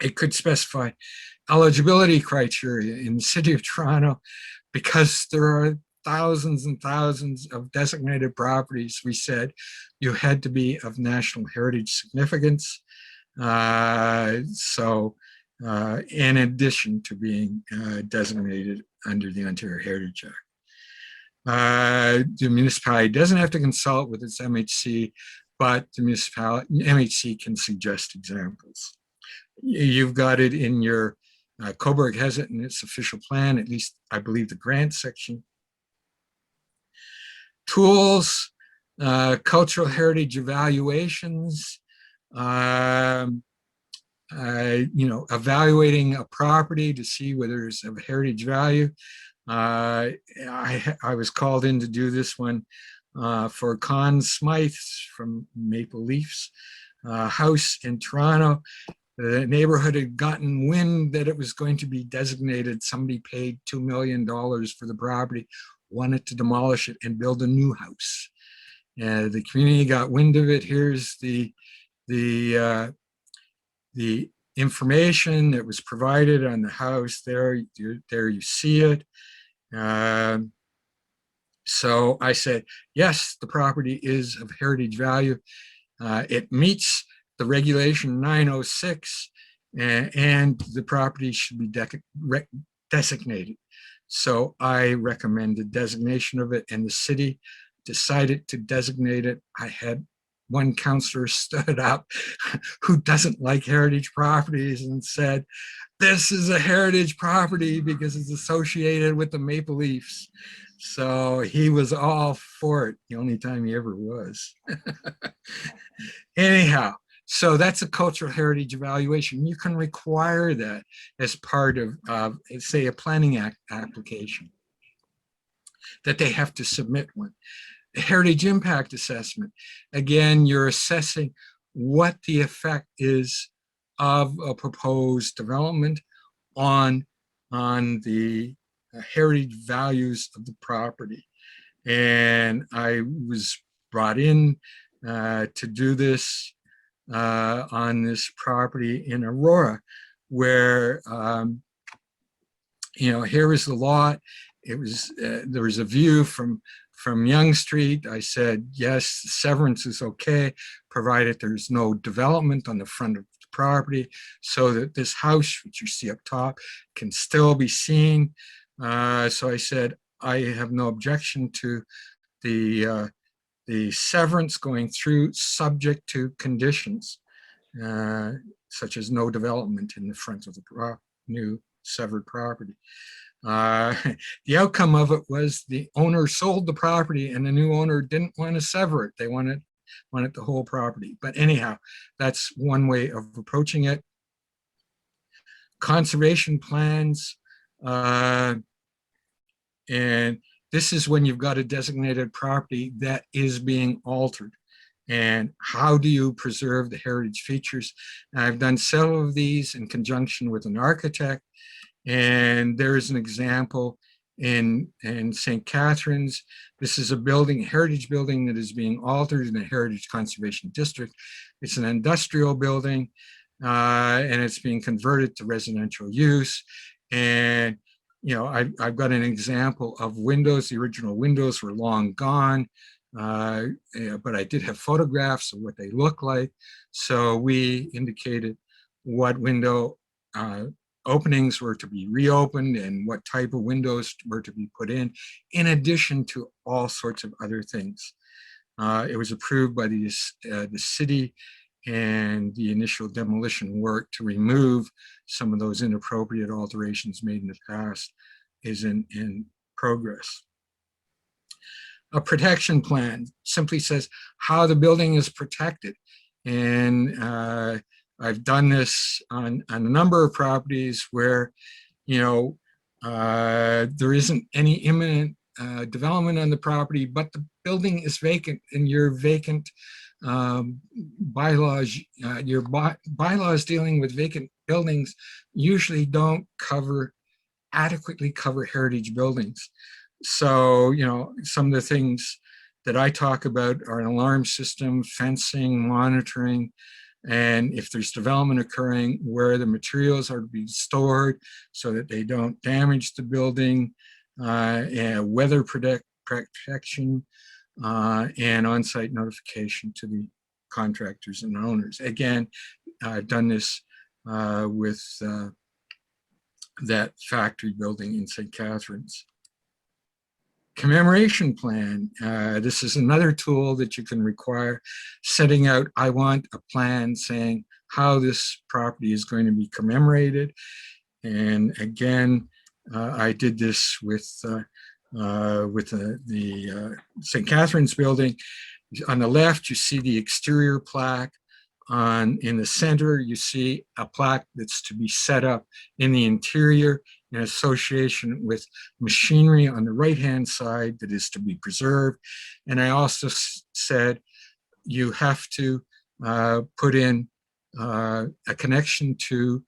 It could specify eligibility criteria in the City of Toronto, because there are thousands and thousands of designated properties. We said you had to be of national heritage significance. In addition to being designated under the Ontario Heritage Act. The municipality doesn't have to consult with its MHC, but the MHC can suggest examples. You've got it in your, Cobourg has it in its official plan, at least I believe the grant section. Tools, cultural heritage evaluations, evaluating a property to see whether it's of heritage value. I was called in to do this one for Conn Smythe from Maple Leafs house in Toronto. The neighborhood had gotten wind that it was going to be designated. Somebody paid $2 million for the property, wanted to demolish it and build a new house. The community got wind of it. Here's the information that was provided on the house. There you see it. So I said, yes, the property is of heritage value. It meets the regulation 906, and the property should be designated. So I recommended designation of it, and the city decided to designate it. I had one councillor stood up who doesn't like heritage properties and said, this is a heritage property because it's associated with the Maple Leafs. So he was all for it, the only time he ever was. Anyhow, so that's a cultural heritage evaluation. You can require that as part of, say, a planning application, that they have to submit one. A heritage impact assessment. Again, you're assessing what the effect is of a proposed development on the heritage values of the property. And I was brought in to do this on this property in Aurora, where here was the lot. It was there was a view from Yonge Street. I said, yes, severance is okay, provided there's no development on the front of the property, so that this house, which you see up top, can still be seen. So I said, I have no objection to the severance going through, subject to conditions, such as no development in the front of the new severed property. The outcome of it was the owner sold the property, and the new owner didn't want to sever it. They wanted the whole property. But anyhow, that's one way of approaching it. Conservation plans, and this is when you've got a designated property that is being altered. and how do you preserve the heritage features. And I've done several of these in conjunction with an architect, and there is an example in St. Catharines. This is a building, a heritage building that is being altered in the Heritage Conservation District. It's an industrial building, and it's being converted to residential use. And you know, I've got an example of windows. The original windows were long gone, but I did have photographs of what they look like. So we indicated what window openings were to be reopened and what type of windows were to be put in addition to all sorts of other things. It was approved by the city, and the initial demolition work to remove some of those inappropriate alterations made in the past is in progress. A protection plan simply says how the building is protected. And I've done this on a number of properties where, you know, there isn't any imminent development on the property, but the building is vacant, and your vacant bylaws, your bylaws dealing with vacant buildings usually don't adequately cover heritage buildings. So, you know, some of the things that I talk about are an alarm system, fencing, monitoring, and if there's development occurring, where the materials are to be stored so that they don't damage the building, and weather protection, and on-site notification to the contractors and owners. Again, I've done this with that factory building in St. Catharines. Commemoration plan. This is another tool that you can require, setting out, I want a plan saying how this property is going to be commemorated. And again, I did this with the St. Catharines building. On the left, you see the exterior plaque. In the center, you see a plaque that's to be set up in the interior in association with machinery on the right-hand side that is to be preserved. And I also said you have to put in a connection to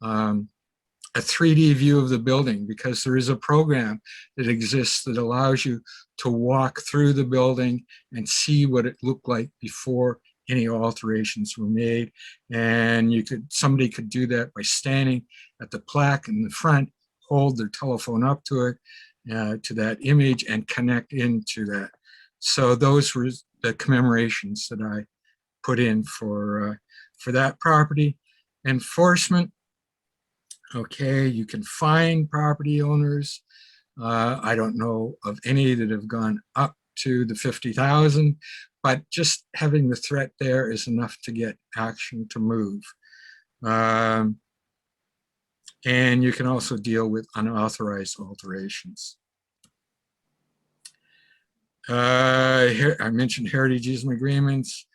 a 3D view of the building, because there is a program that exists that allows you to walk through the building and see what it looked like before any alterations were made. And somebody could do that by standing at the plaque in the front, hold their telephone up to it, to that image, and connect into that. So those were the commemorations that I put in for that property. Enforcement. Okay, you can fine property owners. I don't know of any that have gone up to the 50,000, but just having the threat there is enough to get action to move. And you can also deal with unauthorized alterations. Here, I mentioned heritage easement agreements,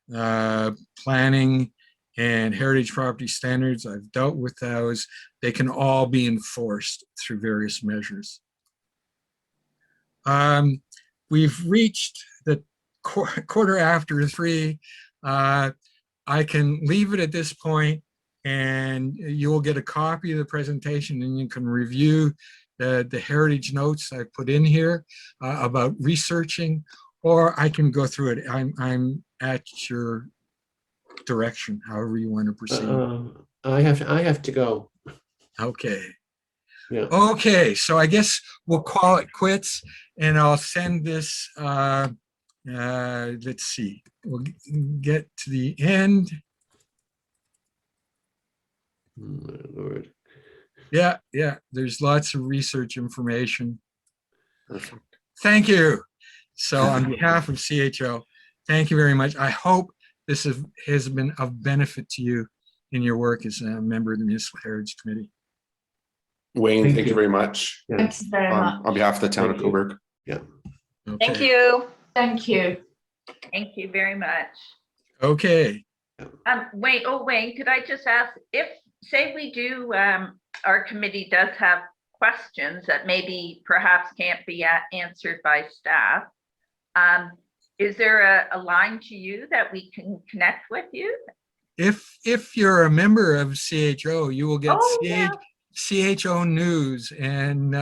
planning, and heritage property standards. I've dealt with those. They can all be enforced through various measures. We've reached the quarter after 3. I can leave it at this point, and you will get a copy of the presentation, and you can review the heritage notes I put in here about researching, or I can go through it. I'm at your direction, however you want to proceed. I have to go. Okay. Yeah. Okay, so I guess we'll call it quits, and I'll send this, let's see, we'll get to the end. My Lord. Yeah, there's lots of research information. Perfect. Thank you. So on behalf of CHO, thank you very much. I hope this has been of benefit to you in your work as a member of the Municipal Heritage Committee. Wayne, thank you very much. Yeah. Thanks very much. On behalf of the town of Thank you. Cobourg. Yeah. Okay. Thank you. Thank you. Thank you very much. Okay. Wayne, could I just ask, if, say we do, our committee does have questions that maybe perhaps can't be answered by staff, Is there a line to you that we can connect with you? If you're a member of CHO, you will get Oh, yeah. CHO news, and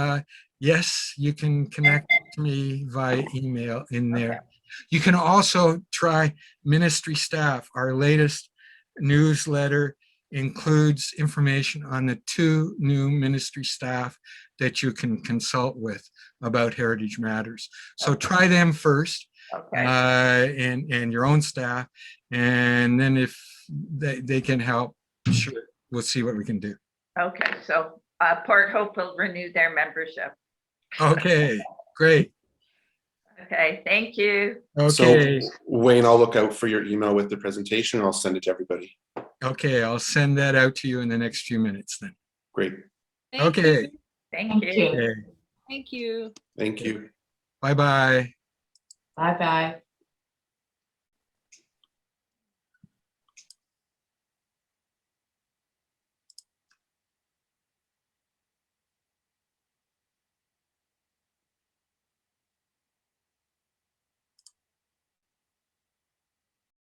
yes, you can connect to me via email in there. You can also try Ministry Staff. Our latest newsletter includes information on the 2 new ministry staff that you can consult with about heritage matters. So try them first, Okay, and your own staff, and then if they can help, sure, we'll see what we can do. okay, so Port Hope will renew their membership. Okay, great. Okay, thank you. Okay, So Wayne, I'll look out for your email with the presentation. I'll send it to everybody. okay, I'll send that out to you in the next few minutes then. Great. Thank Okay, you. Thank Thank you. you. okay, Thank you. Thank you. bye-bye. Bye-bye.